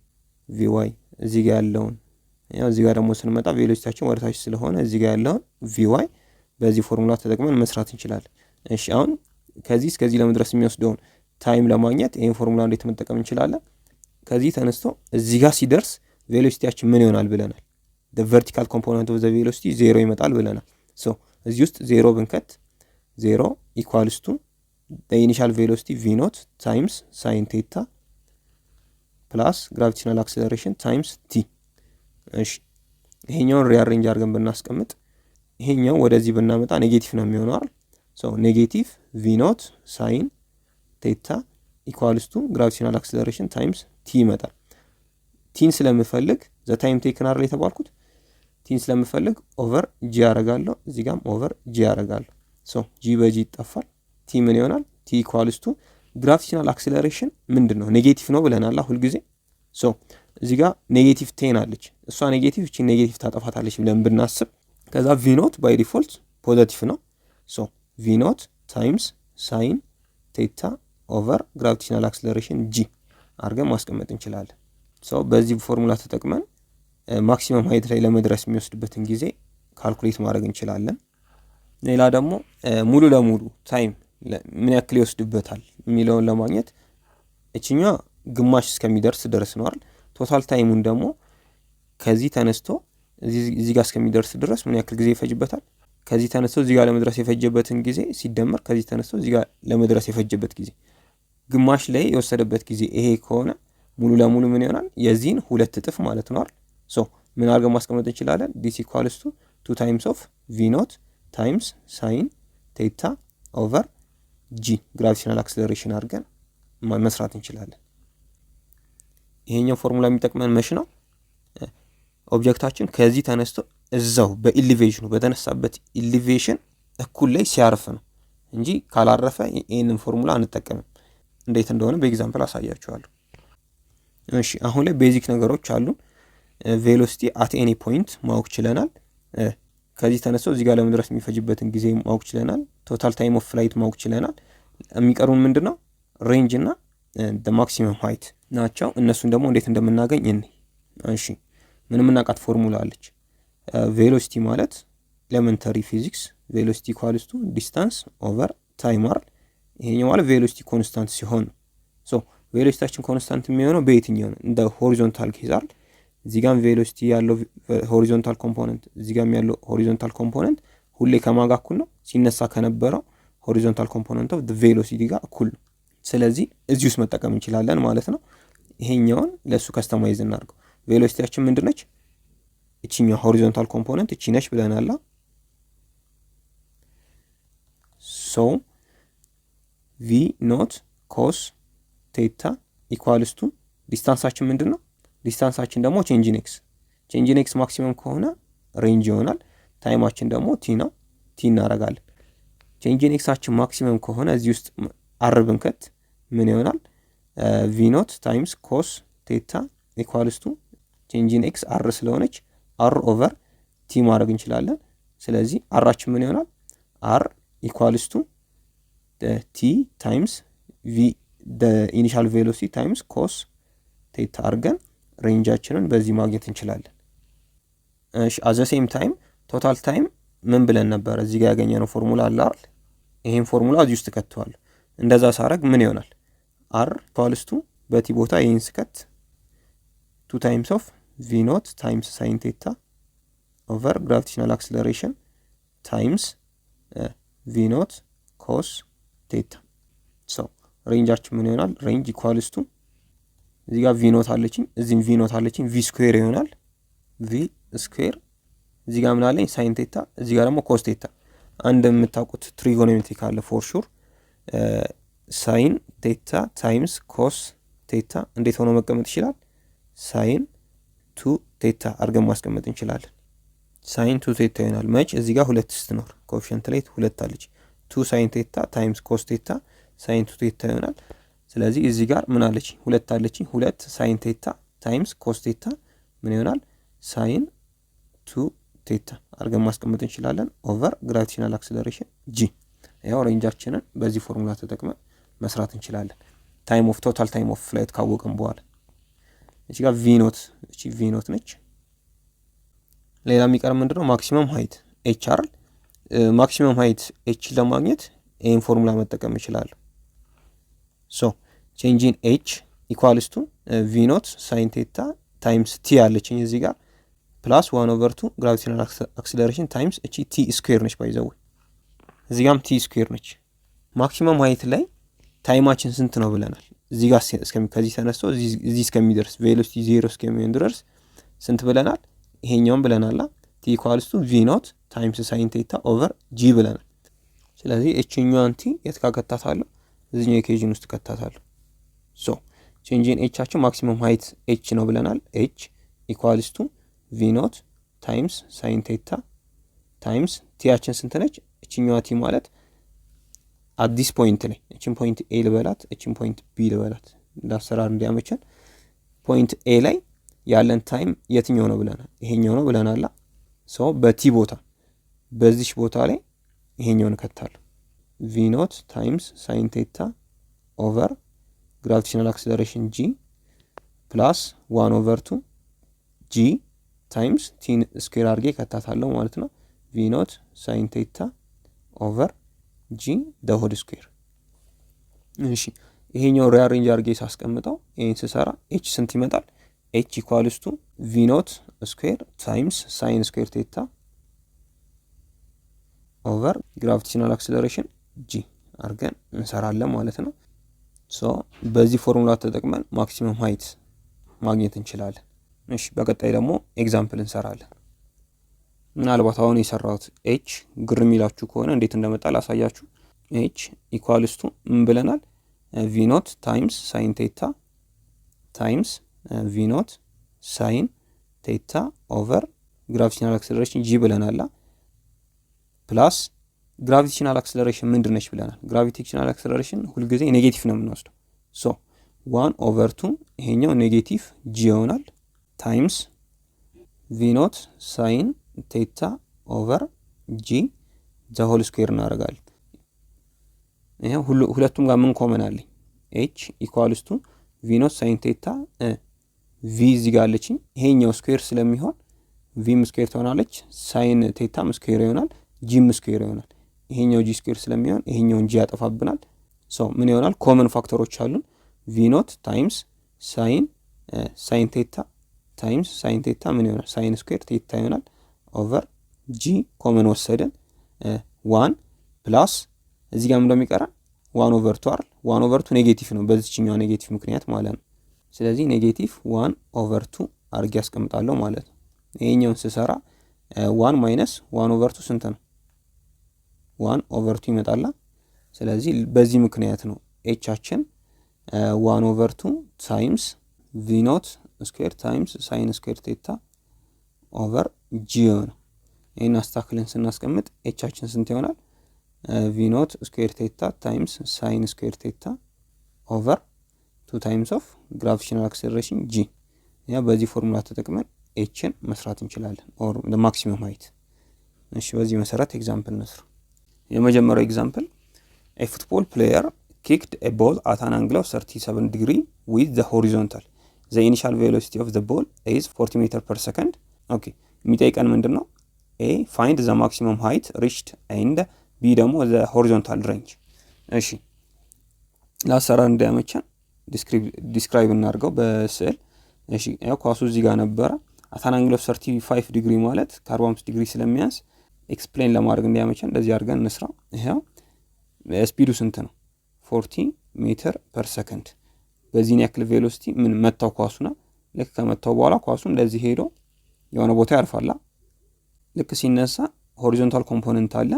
ቪዋይ እዚህ ጋር ያለውን ያው እዚህ ጋር ደግሞ ስንመጣ ቬሎሲቲያችን ወደታች ስለሆነ እዚህ ጋር ያለውን ቪዋይ በዚህ ፎርሙላ ተጠቅመን መስራት እንችላለን። እሺ አሁን ከዚህ እስከዚህ ለመድረስ የሚወስደውን ታይም ለማግኘት ይሄን ፎርሙላ እንዴት መጠቀም እንችላለን? ከዚህ ተነስቶ እዚህ ጋር ሲደርስ ቬሎሲቲያችን ምን ይሆናል ብለናል? the vertical component of the velocity 0 ይመጣል ብለናል። ሶ እዚህ ውስጥ 0 ብንከት 0 equals to the initial velocity v naught times sin theta plus gravitational acceleration times t። እሺ ይሄኛውን ሪአሬንጅ አድርገን ብናስቀምጥ ይሄኛው ወደዚህ ብናመጣ ኔጌቲቭ ነው የሚሆነው አይደል? ሶ ኔጌቲቭ v naught sin theta equals to gravitational acceleration times t ይመጣል። ቲን ስለምፈልግ ዘ ታይም ቴክን አይደል የተባልኩት ቲን ስለምፈልግ ኦቨር ጂ ያረጋለሁ፣ እዚህ ጋርም ኦቨር ጂ ያረጋለሁ። ሶ ጂ በጂ ይጠፋል። ቲ ምን ይሆናል? ቲ ኢኳልስ ቱ ግራቪቴሽናል አክሰለሬሽን ምንድነው? ኔጌቲቭ ነው ብለናል ሁል ጊዜ። ሶ እዚህ ጋር ኔጌቲቭ 10 አለች፣ እሷ ኔጌቲቭ እቺ ኔጌቲቭ ታጠፋታለች ብለን ብናስብ ከዛ ቪ ኖት ባይ ዲፎልት ፖዚቲቭ ነው። ሶ ቪ ኖት ታይምስ ሳይን ቴታ ኦቨር ግራቪቴሽናል አክሰለሬሽን ጂ አድርገን ማስቀመጥ እንችላለን። ሶ በዚህ ፎርሙላ ተጠቅመን ማክሲመም ሃይት ላይ ለመድረስ የሚወስድበትን ጊዜ ካልኩሌት ማድረግ እንችላለን። ሌላ ደግሞ ሙሉ ለሙሉ ታይም ምን ያክል ይወስድበታል የሚለውን ለማግኘት እችኛዋ ግማሽ እስከሚደርስ ድረስ ነው አይደል? ቶታል ታይሙን ደግሞ ከዚህ ተነስቶ እዚህ ጋር እስከሚደርስ ድረስ ምን ያክል ጊዜ ይፈጅበታል? ከዚህ ተነስቶ እዚህ ጋር ለመድረስ የፈጀበትን ጊዜ ሲደመር ከዚህ ተነስቶ እዚህ ጋር ለመድረስ የፈጀበት ጊዜ ግማሽ ላይ የወሰደበት ጊዜ ይሄ ከሆነ ሙሉ ለሙሉ ምን ይሆናል? የዚህን 2 እጥፍ ማለት ነው አይደል? ሶ ምን አድርገን ማስቀመጥ እንችላለን? ዲስ ኢኳልስ ቱ 2 ታይምስ ኦፍ ቪ ኖት ታይምስ ሳይን ቴታ ኦቨር ጂ ግራቪቴሽናል አክሰለሬሽን አድርገን መስራት እንችላለን። ይሄኛው ፎርሙላ የሚጠቅመን መች ነው? ኦብጀክታችን ከዚህ ተነስቶ እዛው በኢሊቬሽኑ በተነሳበት ኢሊቬሽን እኩል ላይ ሲያርፍ ነው እንጂ ካላረፈ ይህንን ፎርሙላ አንጠቀምም። እንዴት እንደሆነ በኤግዛምፕል አሳያችኋለሁ። እሺ አሁን ላይ ቤዚክ ነገሮች አሉ። ቬሎሲቲ አት ኤኒ ፖይንት ማወቅ ችለናል። ከዚህ ተነስቶ እዚህ ጋር ለመድረስ የሚፈጅበትን ጊዜ ማወቅ ችለናል። ቶታል ታይም ኦፍ ፍላይት ማወቅ ችለናል። የሚቀሩን ምንድን ነው? ሬንጅ እና ማክሲመም ሃይት ናቸው። እነሱን ደግሞ እንዴት እንደምናገኝ እኔ እሺ ምንም እናውቃት ፎርሙላ አለች። ቬሎሲቲ ማለት ኤሌመንተሪ ፊዚክስ ቬሎሲቲ ኢኳልስ ቱ ዲስታንስ ኦቨር ታይም አይደል? ይሄኛው ማለት ቬሎሲቲ ኮንስታንት ሲሆን ሶ ቬሎሲቲያችን ኮንስታንት የሚሆነው በየትኛው ነው? እንደ ሆሪዞንታል ኬዝ አይደል? እዚህ ጋር ቬሎሲቲ ያለው ሆሪዞንታል ኮምፖነንት እዚህ ጋር ያለው ሆሪዞንታል ኮምፖነንት ሁሌ ከማጋ እኩል ነው። ሲነሳ ከነበረው ሆሪዞንታል ኮምፖነንት ኦፍ ቬሎሲቲ ጋር እኩል ነው። ስለዚህ እዚህ ውስጥ መጠቀም እንችላለን ማለት ነው። ይሄኛውን ለሱ ከስተማይዝ እናድርገው። ቬሎሲቲያችን ምንድነች? እቺኛው ሆሪዞንታል ኮምፖነንት እቺ ነች ብለናል። ሶ ቪ ኖት ኮስ ቴታ ኢኳልስ ቱ ዲስታንሳችን ምንድነው? ዲስታንሳችን ደግሞ ቼንጅን ኤክስ ቼንጅን ኤክስ ማክሲመም ከሆነ ሬንጅ ይሆናል። ታይማችን ደግሞ ቲ ነው። ቲ እናደርጋለን። ቼንጅን ኤክሳችን ማክሲመም ከሆነ እዚህ ውስጥ አር ብንከት ምን ይሆናል? ቪ ኖት ታይምስ ኮስ ቴታ ኢኳልስ ቱ ቼንጅን ኤክስ አር ስለሆነች አር ኦቨር ቲ ማድረግ እንችላለን። ስለዚህ አራችን ምን ይሆናል? አር ኢኳልስ ቱ ቲ ታይምስ ቪ ኢኒሻል ቬሎሲቲ ታይምስ ኮስ ቴታ አድርገን ሬንጃችንን በዚህ ማግኘት እንችላለን። እሺ አዘ ሴም ታይም ቶታል ታይም ምን ብለን ነበር? እዚህ ጋር ያገኘነው ፎርሙላ አለ አይደል? ይሄን ፎርሙላ እዚህ ውስጥ ከተዋለሁ። እንደዛ ሳረግ ምን ይሆናል? አር ኢኳልስ ቱ በቲ ቦታ ይሄን ስከት 2 ታይምስ ኦፍ ቪ ኖት ታይምስ ሳይን ቴታ ኦቨር ግራቪቴሽናል አክሰለሬሽን ታይምስ ቪ ኖት ኮስ ቴታ። ሶ ሬንጃችን ምን ይሆናል? ሬንጅ ኢኳልስ ቱ እዚህ ጋር ቪ ኖት አለችኝ፣ እዚህም ቪ ኖት አለችኝ። ቪ ስኩዌር ይሆናል። ቪ ስኩዌር እዚህ ጋር ምን አለኝ? ሳይን ቴታ፣ እዚህ ጋር ደግሞ ኮስ ቴታ። አንድ የምታውቁት ትሪጎኖሜትሪክ አለ ፎር ሹር። ሳይን ቴታ ታይምስ ኮስ ቴታ እንዴት ሆኖ መቀመጥ ይችላል? ሳይን ቱ ቴታ አድርገን ማስቀመጥ እንችላለን። ሳይን ቱ ቴታ ይሆናል። መች እዚህ ጋር ሁለት ስትኖር ኮኤፊሽንት ላይ ሁለት አለች። ቱ ሳይን ቴታ ታይምስ ኮስ ቴታ ሳይን ቱ ቴታ ይሆናል። ስለዚህ እዚህ ጋር ምን አለች? ሁለት አለች። ሁለት ሳይን ቴታ ታይምስ ኮስ ቴታ ምን ይሆናል? ሳይን ቱ ቴታ አድርገን ማስቀመጥ እንችላለን። ኦቨር ግራቪቴሽናል አክሰለሬሽን ጂ። ያው ሬንጃችንን በዚህ ፎርሙላ ተጠቅመን መስራት እንችላለን። ታይም ኦፍ ቶታል ታይም ኦፍ ፍላይት ካወቅን በኋላ እቺ ጋር ቪ ኖት እቺ ቪ ኖት ነች። ሌላ የሚቀር ምንድነው? ማክሲመም ሃይት ኤች አይደል? ማክሲመም ሃይት ኤች ለማግኘት ይሄን ፎርሙላ መጠቀም ይችላል። ሶ ቼንጂን ኤች ኢኳልስ ቱ ቪ ኖት ሳይን ቴታ ታይምስ ቲ አለችኝ እዚህ ጋር ፕላስ 1/2 ግራቪቴሽናል አክሰለሬሽን ታይምስ እቺ ቲ ስኩዌር ነች። ባይዘው እዚህ ጋርም ቲ ስኩዌር ነች። ማክሲመም ሃይት ላይ ታይማችን ስንት ነው ብለናል? እዚህ ጋር ከዚህ ተነስቶ እዚህ እስከሚደርስ ቬሎሲቲ 0 እስከሚሆን ድረስ ስንት ብለናል? ይሄኛውን ብለናል። ቲ ኢኳልስ ቱ ቪ ኖት ታይምስ ሳይን ቴታ ኦቨር ጂ ብለናል። ስለዚህ እቺኛዋን ቲ የት ካከታታለሁ? እዚህኛው ኢኩዌሽን ውስጥ ከታታለሁ። ሶ ቼንጂን ኤቻችን ማክሲመም ሃይት ኤች ነው ብለናል። ኤች ኢኳልስ ቱ ቪ ኖት ታይምስ ሳይን ቴታ ታይምስ ቲያችን ስንት ነች? እቺኛዋ ቲ ማለት አዲስ ፖይንት ላይ እቺን ፖይንት ኤ ልበላት፣ እቺን ፖይንት ቢ ልበላት እንዳሰራር እንዲያመቸን ፖይንት ኤ ላይ ያለን ታይም የትኛው ነው ብለናል? ይሄኛው ነው ብለናል። ሶ በቲ ቦታ በዚች ቦታ ላይ ይሄኛውን ከታለሁ። ቪ ኖት ታይምስ ሳይን ቴታ ኦቨር ግራቪቴሽናል አክሰለሬሽን ጂ ፕላስ 1/2 ጂ ታይምስ ቲን ስኩዌር አድርጌ ከታታለሁ ማለት ነው። ቪ ኖት ሳይን ቴታ ኦቨር ጂ ደ ሆል ስኩዌር። እሺ ይሄኛው ሪአሬንጅ አድርጌ ሳስቀምጠው ይሄን ስሰራ ኤች ስንት ይመጣል? ኤች ኢኳልስ ቱ ቪ ኖት ስኩዌር ታይምስ ሳይን ስኩዌር ቴታ ኦቨር ግራቪቴሽናል አክሰለሬሽን ጂ አድርገን እንሰራለን ማለት ነው። ሶ በዚህ ፎርሙላ ተጠቅመን ማክሲመም ሃይት ማግኘት እንችላለን። እሺ በቀጣይ ደግሞ ኤግዛምፕል እንሰራለን። ምናልባት አሁን የሰራሁት ኤች ግር የሚላችሁ ከሆነ እንዴት እንደመጣ ላሳያችሁ። ኤች ኢኳልስ ቱ ምን ብለናል? ቪ ኖት ታይምስ ሳይን ቴታ ታይምስ ቪ ኖት ሳይን ቴታ ኦቨር ግራቪቴሽናል አክሰለሬሽን ጂ ብለናል። ፕላስ ግራቪቴሽናል አክሰለሬሽን ምንድን ነች ብለናል? ግራቪቴሽናል አክሰለሬሽን ሁልጊዜ ኔጌቲቭ ነው የምንወስደው። ሶ 1 ኦቨር 2 ይሄኛው ኔጌቲቭ ጂ ይሆናል ታይምስ ቪ ኖት ሳይን ቴታ ኦቨር ጂ ዘ ሆል ስኩዌር እናደርጋለን። ይሄ ሁለቱም ጋር ምን ኮመን አለኝ? ኤች ኢኳልስ ቱ ቪ ኖት ሳይን ቴታ ቪ እዚህ ጋር አለችኝ። ይሄኛው ስኩዌር ስለሚሆን ቪም ስኩዌር ትሆናለች፣ ሳይን ቴታም ስኩዌር ይሆናል፣ ጂም ስኩዌር ይሆናል። ይሄኛው ጂ ስኩዌር ስለሚሆን ይሄኛውን ጂ ያጠፋብናል። ሶ ምን ይሆናል? ኮመን ፋክተሮች አሉን። ቪ ኖት ታይምስ ሳይን ቴታ ታይምስ ሳይን ቴታ ምን ይሆናል? ሳይን ስኩዌር ቴታ ይሆናል ኦቨር ጂ ኮመን ወሰደን 1 ፕላስ እዚህ ጋር እንደሚቀራ 1 ኦቨር 2 አይደል? 1 ኦቨር 2 ኔጌቲቭ ነው በዚህኛው ኔጌቲቭ ምክንያት ማለት ነው። ስለዚህ ኔጌቲቭ 1 ኦቨር 2 አድርጌ ያስቀምጣለሁ ማለት ነው። ይሄኛውን ስሰራ 1 ማይነስ 1 ኦቨር 2 ስንት ነው? 1 ኦቨር 2 ይመጣላ። ስለዚህ በዚህ ምክንያት ነው ኤቻችን 1 ኦቨር 2 ታይምስ ቪ ኖት ስኩዌር ታይምስ ሳይን ስኩዌር ቴታ ኦቨር ጂ ነው። ይህን አስታክለን ስናስቀምጥ ኤቻችን ስንት ይሆናል? ቪ ኖት ስኩዌር ቴታ ታይምስ ሳይን ስኩዌር ቴታ ኦቨር 2 ታይምስ ኦፍ ግራቪቴሽናል አክሰለሬሽን ጂ። ያ በዚህ ፎርሙላ ተጠቅመን ኤችን መስራት እንችላለን ኦር ማክሲመም ሃይት። እሺ በዚህ መሰረት ኤግዛምፕል እንስራ። የመጀመሪያው ኤግዛምፕል ኤ ፉትቦል ፕሌየር ኪክድ ኤ ቦል አት አን አንግል ኦፍ 37 ዲግሪ ዊዝ ዘ ሆሪዞንታል ዘ ኢኒሻል ቬሎሲቲ ኦፍ ዘ ቦል ኢዝ 40 ሜትር ፐር ሰከንድ። ኦኬ የሚጠይቀን ምንድን ነው? ኤ ፋይንድ ዘ ማክሲመም ሃይት ሪችድ ኤንድ ቢ ደግሞ ዘ ሆሪዞንታል ሬንጅ። እሺ ለአሰራር እንዳያመቸን ዲስክራይብ እናድርገው በስዕል። እሺ ያው ኳሱ እዚህ ጋር ነበረ። አት አን አንግል ኦፍ 35 ዲግሪ ማለት ከ45 ዲግሪ ስለሚያንስ ኤክስፕሌን ለማድረግ እንዲያመቸን እንደዚህ አድርገን እንስራ። ይሄው ስፒዱ ስንት ነው? 40 ሜትር ፐር ሰከንድ። በዚህን ያክል ቬሎሲቲ ምን መታው ኳሱና ልክ ከመታው በኋላ ኳሱ እንደዚህ ሄዶ የሆነ ቦታ ያርፋላ። ልክ ሲነሳ ሆሪዞንታል ኮምፖነንት አለ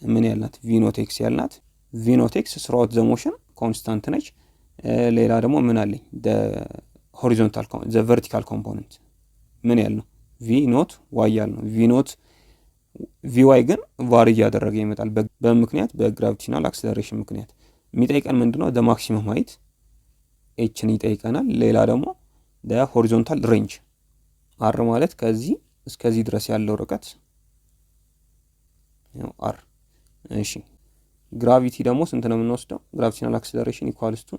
ምን ያልናት? ቪ ኖት ኤክስ ያልናት። ቪ ኖት ኤክስ ስሮት ዘ ሞሽን ኮንስታንት ነች። ሌላ ደግሞ ምን አለኝ? ሆሪዞንታል ዘ ቨርቲካል ኮምፖነንት ምን ያል ነው? ቪ ኖት ዋይ ያል ነው። ቪ ኖት ቪ ዋይ ግን ቫሪ እያደረገ ይመጣል በምክንያት በግራቪቴሽናል አክሰለሬሽን ምክንያት። የሚጠይቀን ምንድነው? ዘ ማክሲመም ሃይት ኤችን ይጠይቀናል። ሌላ ደግሞ ዘ ሆሪዞንታል ሬንጅ አር ማለት ከዚህ እስከዚህ ድረስ ያለው ርቀት ነው አር። እሺ ግራቪቲ ደግሞ ስንት ነው የምንወስደው? ግራቪቴሽናል አክሰለሬሽን ኢኳልስ ቱ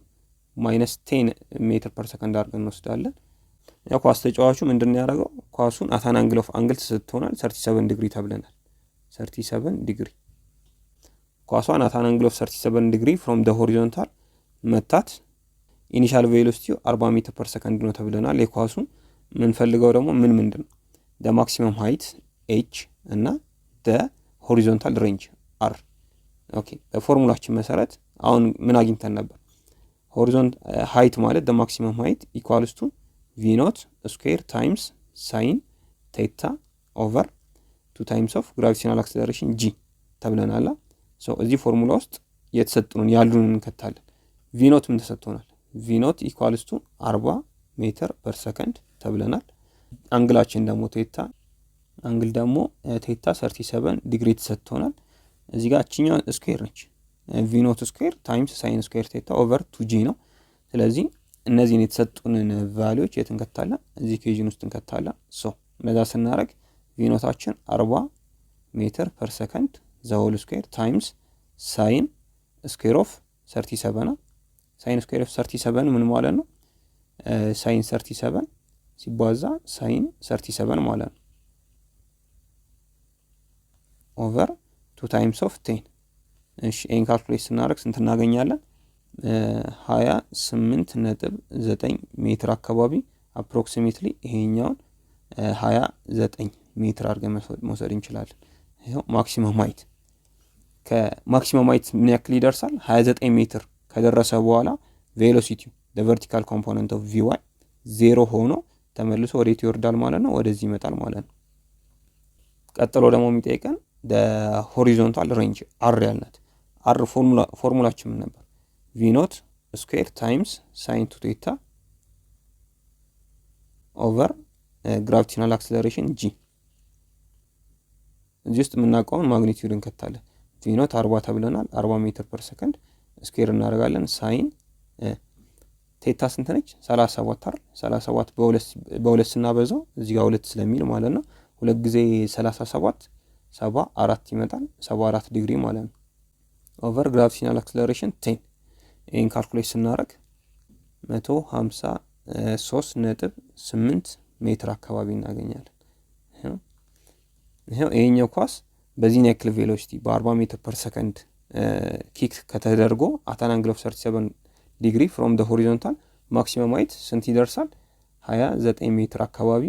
-10 ሜትር ፐር ሰከንድ አድርገን እንወስዳለን። ያው ኳስ ተጫዋቹ ምንድነው ያደረገው? ኳሱን አት አን አንግል ኦፍ አንግል ተሰጥቶናል 37 ዲግሪ ተብለናል። 37 ዲግሪ ኳሷን አት አን አንግል ኦፍ 37 ዲግሪ ፍሮም ዘ ሆሪዞንታል መታት። ኢኒሻል ቬሎሲቲው 40 ሜትር ፐር ሰከንድ ነው ተብለናል። የኳሱን የምንፈልገው ደግሞ ምንድን ነው? ዘ ማክሲመም ሃይት ኤች እና ዘ ሆሪዞንታል ሬንጅ አር። ኦኬ በፎርሙላችን መሰረት አሁን ምን አግኝተን ነበር? ሆሪዞንት ሃይት ማለት ዘ ማክሲመም ሃይት ኢኳልስ ቱ ቪ ኖት ስኩዌር ታይምስ ሳይን ቴታ ኦቨር 2 ታይምስ ኦፍ ግራቪቴሽናል አክሰለሬሽን ጂ ተብለናል። ሶ እዚህ ፎርሙላ ውስጥ የተሰጡንን ያሉንን እንከታለን። ቪ ኖት ምን ተሰጥቶናል? ቪ ኖት ኢኳልስ ቱ 40 ሜትር ፐር ሰከንድ ተብለናል። አንግላችን ደግሞ ቴታ አንግል ደግሞ ቴታ 37 ዲግሪ ተሰጥቶናል። እዚህ ጋር እቺኛው ስኩዌር ነች። ቪ ኖት ስኩዌር ታይምስ ሳይን ስኩዌር ቴታ ኦቨር 2 ጂ ነው። ስለዚህ እነዚህን የተሰጡንን ቫልዩዎች የት እንከታለን? እዚህ ኢኩዌሽን ውስጥ እንከታለን። ሶ እንደዛ ስናደርግ ቪ ኖታችን 40 ሜትር ፐር ሰከንድ ዘ ሆል ስኩዌር ታይምስ ሳይን ስኩዌር ኦፍ 37 ነው። ሳይን ስኩዌር ኦፍ 37 ምን ማለት ነው? ሳይን 37 ሲባዛ ሳይን 37 ማለት ነው ኦቨር 2 ታይምስ ኦፍ 10። እሺ ኤን ካልኩሌት ስናደርግ ስንት እናገኛለን? 28.9 ሜትር አካባቢ አፕሮክሲሜትሊ ይሄኛውን 29 ሜትር አድርገን መውሰድ እንችላለን። ይሄው ማክሲመም ሃይት ከማክሲመም ሃይት ምን ያክል ይደርሳል? 29 ሜትር ከደረሰ በኋላ ቬሎሲቲው vertical component of vy 0 ሆኖ ተመልሶ ወዴት ይወርዳል ማለት ነው? ወደዚህ ይመጣል ማለት ነው። ቀጥሎ ደግሞ የሚጠይቀን horizontal range r ያልናት r ፎርሙላችን ምን ነበር? v naught square times sin 2 theta over gravitational acceleration g። እዚህ ውስጥ የምናውቀውን ማግኒቲዩድ እንከታለን። v naught 40 ተብለናል። 40 ሜትር ፐር ሰከንድ ስኩዌር እናደርጋለን። ሳይን ቴታ ስንት ነች? 37 አይደል? 37 በሁለት ስናበዛው እዚህ ጋር 2 ስለሚል ማለት ነው። 2 ጊዜ 37 74 ይመጣል። 74 ዲግሪ ማለት ነው። ኦቨር ግራቪቴሽናል አክሰለሬሽን 10 ይሄን ካልኩሌት ስናደርግ 153.8 ሜትር አካባቢ እናገኛለን። ይሄኛው ኳስ በዚህ ያክል ቬሎሲቲ በ40 ሜትር ፐር ሰከንድ ኪክ ከተደርጎ አት አን አንግል ኦፍ 37 ዲግሪ ፍሮም ዘ ሆሪዞንታል ማክሲመም ሃይት ስንት ይደርሳል? 29 ሜትር አካባቢ።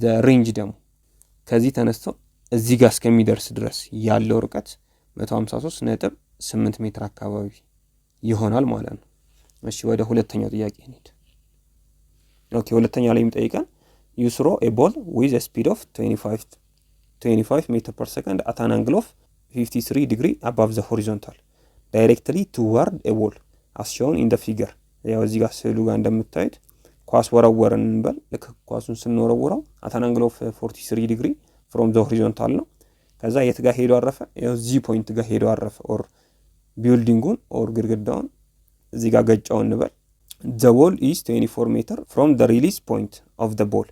ዘ ሬንጅ ደግሞ ከዚህ ተነስቶ እዚህ ጋር እስከሚደርስ ድረስ ያለው ርቀት 153.8 ሜትር አካባቢ ይሆናል ማለት ነው። እሺ ወደ ሁለተኛው ጥያቄ እንሂድ። ኦኬ ሁለተኛው ላይ የሚጠይቀን you throw a ball with a speed of 25 meter per second at an angle of 53 degree above the horizontal directly toward a ball as shown in the figure። ያው እዚህ ጋር ስዕሉ ጋር እንደምታዩት ኳስ ወረወርን እንበል። ልክ ኳሱን ስንወረውረው at an angle of 43 degree from the horizontal ነው። ከዛ የት ጋር ሄዶ አረፈ? ያው እዚህ ፖይንት ጋር ሄዶ አረፈ። ኦር ቢልዲንጉን ኦር ግድግዳውን እዚህ ጋር ገጫው እንበል። the ball is 24 meter from the release point of the ball።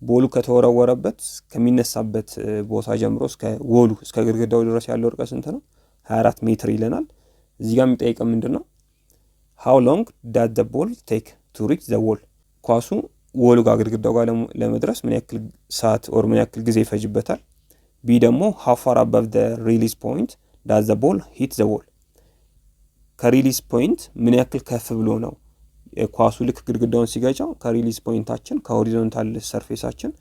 ቦሉ ከተወረወረበት ከሚነሳበት ቦታ ጀምሮ እስከ ወሉ እስከ ግድግዳው ድረስ ያለው ርቀት ስንት ነው? 24 ሜትር ይለናል። እዚህ ጋር የሚጠይቀው ምንድነው? how long does the ball take to reach the wall? ኳሱ ወሉ ጋር ግድግዳው ጋር ለመድረስ ምን ያክል ሰዓት ኦር ምን ያክል ጊዜ ይፈጅበታል? ቢ ደግሞ how far above the release point does the ball hit the wall? ከሪሊዝ ፖይንት ምን ያክል ከፍ ብሎ ነው ኳሱ ልክ ግድግዳውን ሲገጫው ከሪሊዝ ፖይንታችን ከሆሪዞንታል ሰርፌሳችን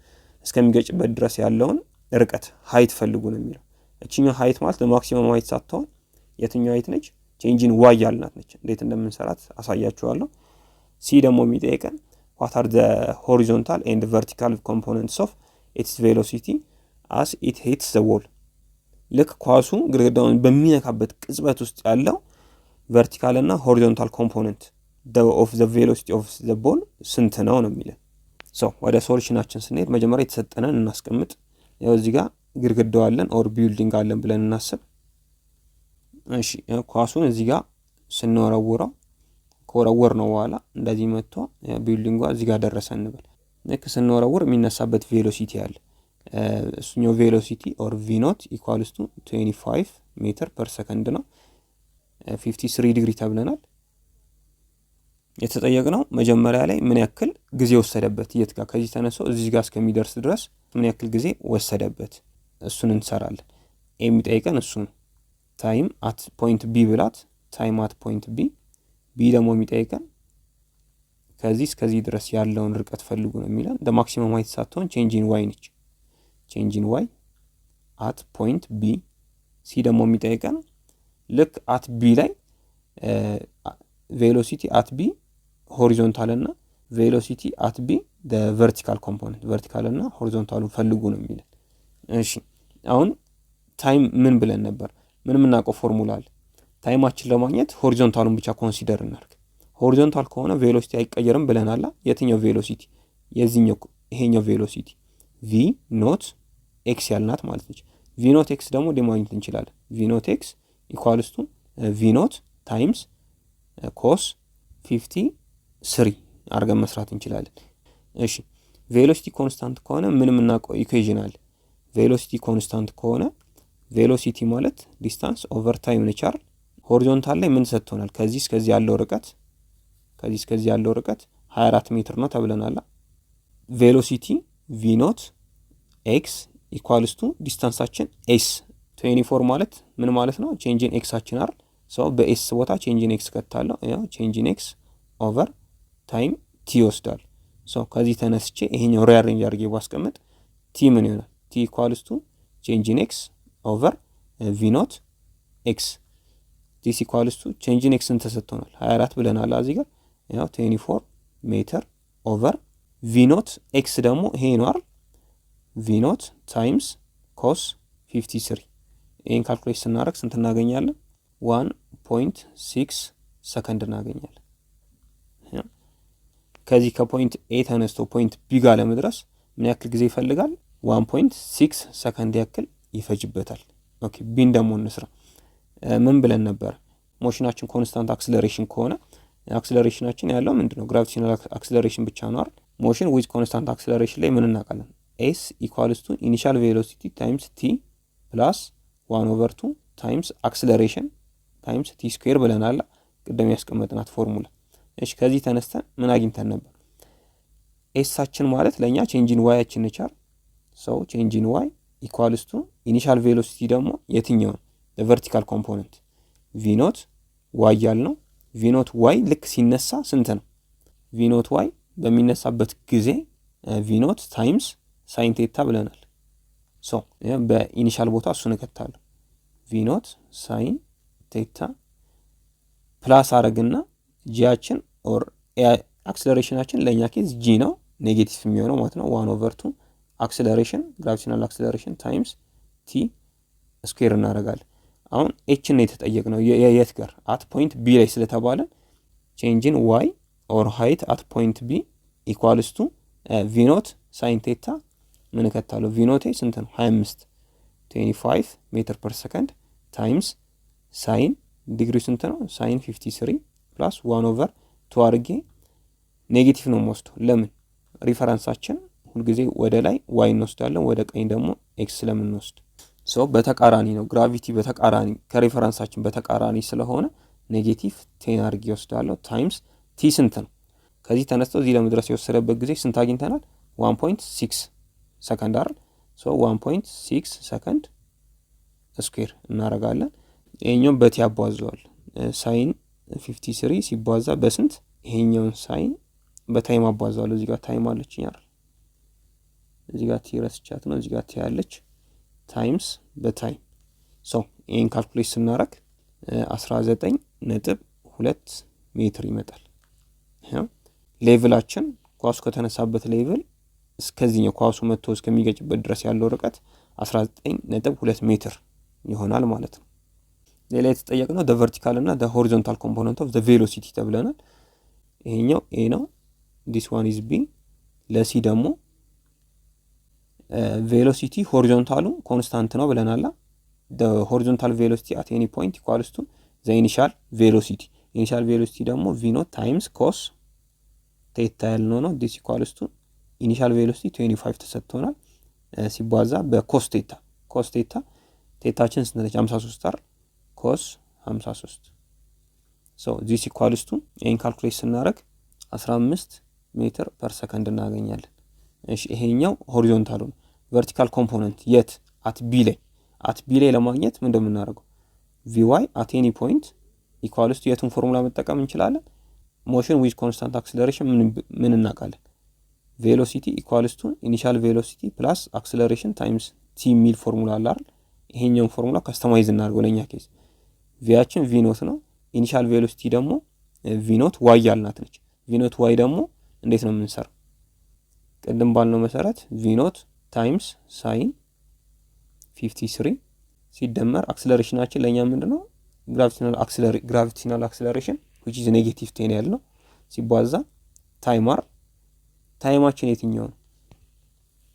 እስከሚገጭበት ድረስ ያለውን ርቀት ሃይት ፈልጉ ነው የሚለው። እቺኛው ሃይት ማለት ለማክሲመም ሃይት ሳትሆን የትኛው ሃይት ነች? ቼንጂን ዋይ ያልናት ነች። እንዴት እንደምንሰራት አሳያችኋለሁ። ሲ ደግሞ የሚጠይቀን what are the horizontal and vertical components of its velocity as it hits the wall? ልክ ኳሱ ግድግዳውን በሚነካበት ቅጽበት ውስጥ ያለው ቨርቲካል እና ሆሪዞንታል ኮምፖነንት of the velocity of the ball ስንት ነው ነው የሚለው። ወደ ሶሉሽናችን ስንሄድ መጀመሪያ የተሰጠነን እናስቀምጥ። ያው እዚህ ጋር ግድግዳው አለን ኦር ቢልዲንግ አለን ብለን እናስብ። እሺ ኳሱን እዚህ ጋር ስንወረውረው ከወረወር ነው በኋላ እንደዚህ መጥቶ ቢልዲንጓ እዚህ ጋር ደረሰ እንበል። ልክ ስንወረውር የሚነሳበት ቬሎሲቲ አለ። እሱኛው ቬሎሲቲ ኦር v naught equals to 25 ሜትር ፐር ሰከንድ ነው። 53 ዲግሪ ተብለናል። የተጠየቅነው መጀመሪያ ላይ ምን ያክል ጊዜ ወሰደበት፣ የት ጋር ከዚህ ተነስቶ እዚህ ጋር እስከሚደርስ ድረስ ምን ያክል ጊዜ ወሰደበት፣ እሱን እንሰራለን። የሚጠይቀን እሱ ነው። ታይም አት ፖይንት ቢ ብላት ታይም አት ፖይንት ቢ። ቢ ደግሞ የሚጠይቀን ከዚህ እስከዚህ ድረስ ያለውን ርቀት ፈልጉ ነው የሚለን። ማክሲመም ሃይት ሳትሆን ቼንጅ ኢን ዋይ ነች። ቼንጅ ኢን ዋይ አት ፖይንት ቢ። ሲ ደግሞ የሚጠይቀን ልክ አት ቢ ላይ ቬሎሲቲ አት ቢ ሆሪዞንታል እና ቬሎሲቲ አት ቢ ቨርቲካል ኮምፖነንት ቨርቲካል እና ሆሪዞንታሉን ፈልጉ ነው የሚለን። እሺ አሁን ታይም ምን ብለን ነበር? ምን የምናውቀው ፎርሙላ አለ። ታይማችን ለማግኘት ሆሪዞንታሉን ብቻ ኮንሲደር እናድርግ። ሆሪዞንታል ከሆነ ቬሎሲቲ አይቀየርም ብለናል። የትኛው ቬሎሲቲ? የዚህኛው ይሄኛው ቬሎሲቲ ቪ ኖት ኤክስ ያልናት ማለት ነች። ቪ ኖት ኤክስ ደግሞ ማግኘት እንችላለን። ቪ ኖት ኤክስ ኢኳልስ ቱ ቪ ኖት ታይምስ ኮስ 53 አድርገን መስራት እንችላለን። እሺ ቬሎሲቲ ኮንስታንት ከሆነ ምን የምናውቀው ኢኩዌሽን አለ። ቬሎሲቲ ኮንስታንት ከሆነ ቬሎሲቲ ማለት ዲስታንስ ኦቨር ታይም ነች አይደል? ሆሪዞንታል ላይ ምን ሰጥቶናል? ከዚህ እስከዚህ ያለው ርቀት 24 ሜትር ነው ተብለናል። ቬሎሲቲ ቪ ኖት ኤክስ ኢኳልስ ቱ ዲስታንሳችን ኤስ 24 ማለት ምን ማለት ነው? ቼንጅ ኢን ኤክሳችን አይደል? ሶ በኤስ ቦታ ቼንጅ ኢን ኤክስ ከታለው ያው ቼንጅ ኢን ኤክስ ኦቨር ታይም ቲ ይወስዳል። ሶ ከዚህ ተነስቼ ይሄኛው ሪአሬንጅ አድርጌ ባስቀምጥ ቲ ምን ይሆናል? ቲ ኢኳልስ ቱ ቼንጅ ኢን ኤክስ ኦቨር ቪ ኖት ኤክስ ዲስ ኢኳልስ ቱ ቼንጅ ኢን ኤክስን ተሰጥቶናል 24 ብለናል። እዚህ ጋር ያው 24 ሜትር ኦቨር ቪ ኖት ኤክስ ደግሞ ይሄ ነው አይደል? ቪ ኖት ታይምስ ኮስ 53 ይሄን ካልኩሌት ስናደርግ ስንት እናገኛለን? 1.6 ሰከንድ እናገኛለን። ከዚህ ከፖይንት ኤ ተነስቶ ፖይንት ቢ ጋር ለመድረስ ምን ያክል ጊዜ ይፈልጋል? 1.6 ሰከንድ ያክል ይፈጅበታል። ኦኬ ቢን ደግሞ እንስራ። ምን ብለን ነበር? ሞሽናችን ኮንስታንት አክሰለሬሽን ከሆነ አክሰለሬሽናችን ያለው ምንድነው? ግራቪቴሽናል አክሰለሬሽን ብቻ ነው አይደል? ሞሽን ዊዝ ኮንስታንት አክሰለሬሽን ላይ ምን እናውቃለን? ኤስ ኢኳልስ ቱ ኢኒሻል ቬሎሲቲ ታይምስ ቲ ፕላስ 1/2 ታይምስ አክሰለሬሽን ታይምስ ቲ ስኩዌር ብለናል። ቅድም ያስቀመጥናት ፎርሙላ። እሺ ከዚህ ተነስተን ምን አግኝተን ነበር? ኤሳችን ማለት ለኛ ቼንጅ ኢን ዋይያችን ነቻል። ሶ ቼንጅ ኢን ዋይ ኢኳልስ ቱ ኢኒሻል ቬሎሲቲ ደግሞ የትኛው ቨርቲካል ኮምፖነንት ቪ ኖት ዋይ ያልነው። ቪ ኖት ዋይ ልክ ሲነሳ ስንት ነው? ቪ ኖት ዋይ በሚነሳበት ጊዜ ቪ ኖት ታይምስ ሳይን ቴታ ብለናል። ሶ በኢኒሻል ቦታ እሱን እከታለሁ። ቪ ኖት ሳይን ቴታ ፕላስ አረግና ጂያችን ኦር አክሰለሬሽናችን ለኛ ኬዝ ጂ ነው ኔጌቲቭ የሚሆነው ማለት ነው 1/2 አክሰለሬሽን ግራቪቴሽናል አክሰለሬሽን ታይምስ ቲ ስኩዌር እናደርጋለን። አሁን ኤች ነው የተጠየቅነው የት ጋር አት ፖይንት ቢ ላይ ስለተባለ ቼንጅ ኢን ዋይ ኦር ሃይት አት ፖይንት ቢ ኢኳልስ ቱ ቪ ኖት ሳይን ቴታ ምን ከተለው ቪ ኖት ስንት ነው? 25 ሜትር ፐር ሰከንድ ታይምስ ሳይን ዲግሪ ስንት ነው? ሳይን 53 ፕላስ 1/2 አድርጌ ኔጌቲቭ ነው የምወስደው። ለምን? ሪፈረንሳችን ሁልጊዜ ወደ ላይ ዋይ እንወስዳለን፣ ወደ ቀኝ ደግሞ ኤክስ ስለምንወስድ ሶ በተቃራኒ ነው። ግራቪቲ በተቃራኒ ከሪፈረንሳችን በተቃራኒ ስለሆነ ኔጌቲቭ 10 አድርጌ ወስዳለሁ ታይምስ ቲ ስንት ነው? ከዚህ ተነስተው እዚህ ለመድረስ የወሰደበት ጊዜ ስንት አግኝተናል? 1.6 ሰከንድ አይደል? ሶ 1.6 ሰከንድ ስኩዌር እናረጋለን። ይሄኛው በቲ ያባዛዋል። ሳይን 53 ሲባዛ በስንት? ይሄኛውን ሳይን በታይም አባዛዋለሁ። እዚህ ጋር ታይም አለችኝ አይደል? እዚህ ጋር ቲ ረስቻት ነው። እዚህ ጋር ቲ ያለች ታይምስ በታይም ሶ ይሄን ካልኩሌት ስናረግ 19.2 ሜትር ይመጣል። ሌቭላችን ኳሱ ከተነሳበት ሌቭል እስከዚህኛው ኳሱ መጥቶ እስከሚገጭበት ድረስ ያለው ርቀት 19.2 ሜትር ይሆናል ማለት ነው። ሌላ የተጠየቅነው the vertical እና the horizontal component of the velocity ተብለናል። ይሄኛው ኤ ነው፣ this one is b። ለሲ ደግሞ ቬሎሲቲ ሆሪዞንታሉ ኮንስታንት ነው ብለናል። the horizontal velocity at any point equals to the initial velocity። initial velocity ደግሞ v naught times cos ቴታ ያልነው ነው። this equals to initial velocity 25 ተሰጥቶናል ሲባዛ በኮስ ቴታ። ኮስ ቴታ ቴታችን ስንት ነች? 53 አይደል? cos 53 so this equals to ይሄን ካልኩሌት ስናደርግ 15 ሜትር ፐር ሰከንድ እናገኛለን። እሺ ይሄኛው ሆሪዞንታሉ ነው። ቨርቲካል ኮምፖነንት የት? አት ቢ ላይ። አት ቢ ላይ ለማግኘት ምን እንደምናደርገው vy at any point equals to የቱን ፎርሙላ መጠቀም እንችላለን? motion with constant acceleration ምን እናውቃለን? velocity equals to initial velocity plus acceleration times t ሚል ፎርሙላ አለ አይደል? ይሄኛውን ፎርሙላ ካስተማይዝ እናድርገው ለኛ ኬዝ። ቪያችን v ኖት ነው። ኢኒሻል ቬሎሲቲ ደግሞ v ኖት y ያልናት ነች። v ኖት y ደግሞ እንዴት ነው የምንሰራው? ቅድም ባልነው መሰረት v ኖት ታይምስ ሳይን 53 ሲደመር አክሰለሬሽናችን ለኛ ምንድነው? ግራቪቴሽናል አክሰለሬሽን which is negative 10 ያልነው ሲባዛ ታይማችን የትኛው ነው?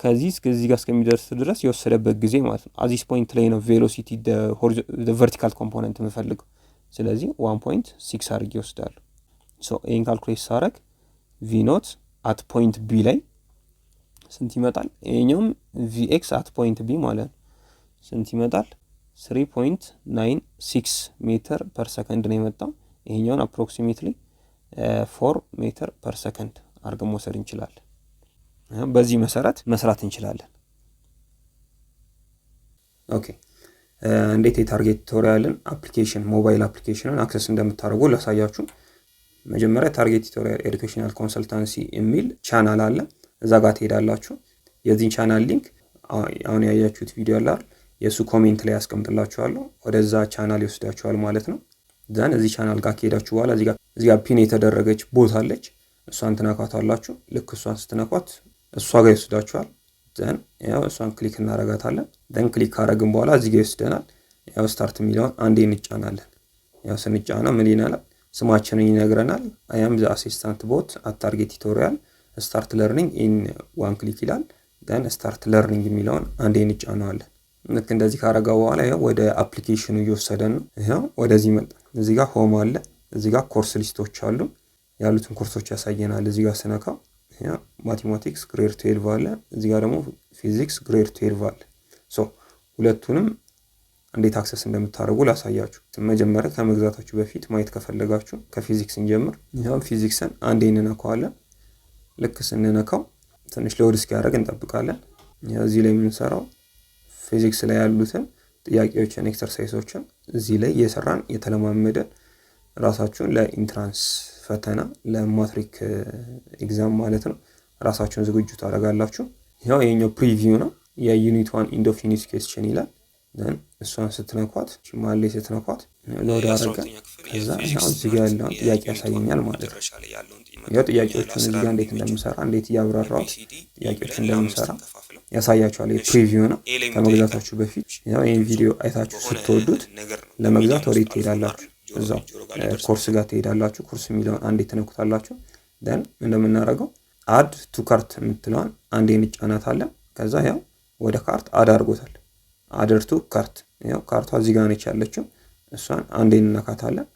ከዚህ እስከዚህ ጋር እስከሚደርስ ድረስ የወሰደበት ጊዜ ማለት ነው። አዚስ ፖይንት ላይ ነው ቬሎሲቲ the vertical component የምፈልገው። ስለዚህ 1.6 አድርጌ ወስዳለሁ። ሶ ይሄን ካልኩሌት ሳደርግ v ኖት at point b ላይ ስንት ይመጣል? ይሄኛውም vx at point b ማለት ነው ስንት ይመጣል? 3.96 ሜትር ፐር ሰከንድ ነው የመጣው። ይሄኛውን approximately 4 ሜትር ፐር ሰከንድ አድርገን መውሰድ እንችላለን። በዚህ መሰረት መስራት እንችላለን። ኦኬ እንዴት የታርጌት ቱቶሪያልን አፕሊኬሽን ሞባይል አፕሊኬሽንን አክሰስ እንደምታደርጉ ላሳያችሁ። መጀመሪያ ታርጌት ቱቶሪያል ኤዱኬሽናል ኮንሰልታንሲ የሚል ቻናል አለ። እዛ ጋር ትሄዳላችሁ። የዚህን ቻናል ሊንክ አሁን ያያችሁት ቪዲዮ አለ አይደል? የሱ ኮሜንት ላይ ያስቀምጥላችኋለሁ። ወደዛ ቻናል ይወስዳችኋል ማለት ነው። ዘን እዚህ ቻናል ጋር ከሄዳችሁ በኋላ እዚህ ጋር ፒን የተደረገች ቦታ አለች። እሷን ትነኳታላችሁ። ልክ እሷን ስትነኳት እሷ ጋር ይወስዳችኋል። ዘን ያው እሷን ክሊክ እናረጋታለን። ዘን ክሊክ ካረግን በኋላ እዚህ ጋር ይወስደናል። ያው ስታርት የሚለውን አንዴ እንጫናለን። ያው ስንጫነው ምን ይላል? ስማችንን ይነግረናል። አይ አም ዘ አሲስታንት ቦት አት ታርጌት ቱቶሪያል ስታርት ለርኒንግ ኢን ዋን ክሊክ ይላል። ዘን ስታርት ለርኒንግ የሚለውን አንዴ እንጫናለን። ልክ እንደዚህ ካረጋ በኋላ ያው ወደ አፕሊኬሽኑ እየወሰደን ነው። ያው ወደዚህ መጣ። እዚህ ጋር ሆም አለ። እዚህ ጋር ኮርስ ሊስቶች አሉ። ያሉትን ኮርሶች ያሳየናል። እዚህ ጋር ስነካው ያው ማቴማቲክስ ግሬድ 12 አለ። እዚህ ጋር ደግሞ ፊዚክስ ግሬድ 12 አለ። ሶ ሁለቱንም እንዴት አክሰስ እንደምታደርጉ ላሳያችሁ። መጀመሪያ ከመግዛታችሁ በፊት ማየት ከፈለጋችሁ ከፊዚክስ እንጀምር። ያው ፊዚክስን አንዴ እንነካዋለን። ልክ ስንነካው ትንሽ ሎድ እስኪያደርግ እንጠብቃለን። ያው እዚህ ላይ የምንሰራው ፊዚክስ ላይ ያሉትን ጥያቄዎችን ኤክሰርሳይሶችን እዚህ ላይ እየሰራን የተለማመደን ራሳችሁን ለኢንትራንስ ፈተና ለማትሪክ ኤግዛም ማለት ነው ራሳችሁን ዝግጁ ታደርጋላችሁ። ያው የኛው ፕሪቪው ነው። የዩኒት 1 ኢንድ ኦፍ ዩኒት ኩዌስቸን ይላል። ዘን እሷን ስትነኳት ሽማሌ ስትነኳት ሎድ አደረገ። ከዛ ያው እዚህ ጋር ያለውን ጥያቄ ያሳየኛል ማለት ነው። ያው ጥያቄዎቹን እዚህ ጋር እንዴት እንደምሰራ እንዴት እያብራራው ጥያቄዎችን እንደምሰራ ያሳያችኋል። የፕሪቪው ነው። ከመግዛታችሁ በፊት ያው ይሄን ቪዲዮ አይታችሁ ስትወዱት ለመግዛት ወዴት ትሄዳላችሁ? እዛው ኮርስ ጋር ትሄዳላችሁ። ኮርስ የሚለውን አንዴ ትነኩታላችሁ። ደን እንደምናደርገው አድ ቱ ካርት የምትለዋን አንዴ እንጫናታለን። ከዛ ያው ወደ ካርት አድ አድርጎታል። አደር ቱ ካርት ያው ካርቷ እዚህ ጋር ነች ያለችው። እሷን አንዴ እንነካታለን።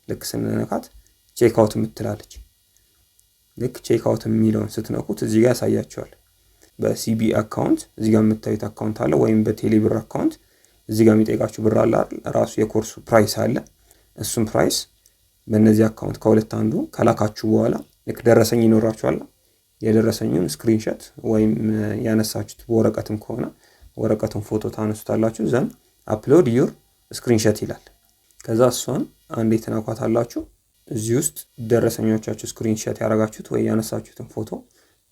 ልክ ስንነካት ቼክ አውት የምትላለች። ልክ ቼክ አውት የሚለውን ስትነኩት እዚህ ጋር ያሳያችኋል። በሲቢ አካውንት እዚህ ጋር የምታዩት አካውንት አለ፣ ወይም በቴሌብር አካውንት እዚህ ጋር የሚጠይቃችሁ ብር አለ አይደል? ራሱ የኮርሱ ፕራይስ አለ። እሱም ፕራይስ በእነዚህ አካውንት ከሁለት አንዱ ከላካችሁ በኋላ ልክ ደረሰኝ ይኖራችኋል። የደረሰኙን ስክሪንሾት ወይም ያነሳችሁት በወረቀትም ከሆነ ወረቀቱን ፎቶ ታነሱታላችሁ። ዘን አፕሎድ ዩር ስክሪንሾት ይላል። ከዛ እሷን አንዴ ትነኳታላችሁ። እዚህ ውስጥ ደረሰኞቻችሁ ስክሪንሾት ያደረጋችሁት ወይ ያነሳችሁትን ፎቶ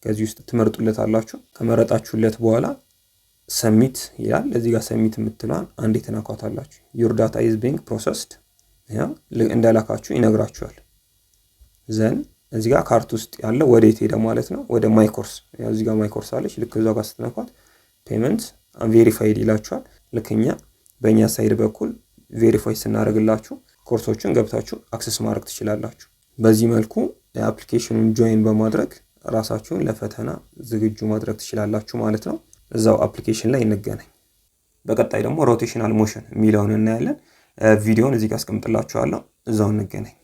ከዚህ ውስጥ ትመርጡለታላችሁ። ከመረጣችሁለት በኋላ ሰሚት ይላል። እዚህ ጋር ሰሚት የምትለዋን አንዴ ትነኳታላችሁ። ዩር ዳታ ኢዝ ቢንግ ፕሮሰስድ ያው እንደላካችሁ ይነግራችኋል። ዘን እዚህ ጋር ካርት ውስጥ ያለ ወዴት ሄደ ማለት ነው? ወደ ማይ ኮርስ። ያው እዚህ ጋር ማይ ኮርስ አለች። ልክ እዛው ጋር ስትነኳት ፔመንት ቬሪፋይድ ይላችኋል። ልክኛ በእኛ ሳይድ በኩል ቬሪፋይ ስናደርግላችሁ ኮርሶችን ገብታችሁ አክሰስ ማድረግ ትችላላችሁ። በዚህ መልኩ የአፕሊኬሽኑን ጆይን በማድረግ ራሳችሁን ለፈተና ዝግጁ ማድረግ ትችላላችሁ ማለት ነው። እዛው አፕሊኬሽን ላይ እንገናኝ። በቀጣይ ደግሞ ሮቴሽናል ሞሽን የሚለውን እናያለን። ቪዲዮውን እዚህ ጋር አስቀምጥላችኋለሁ። እዛው እንገናኝ።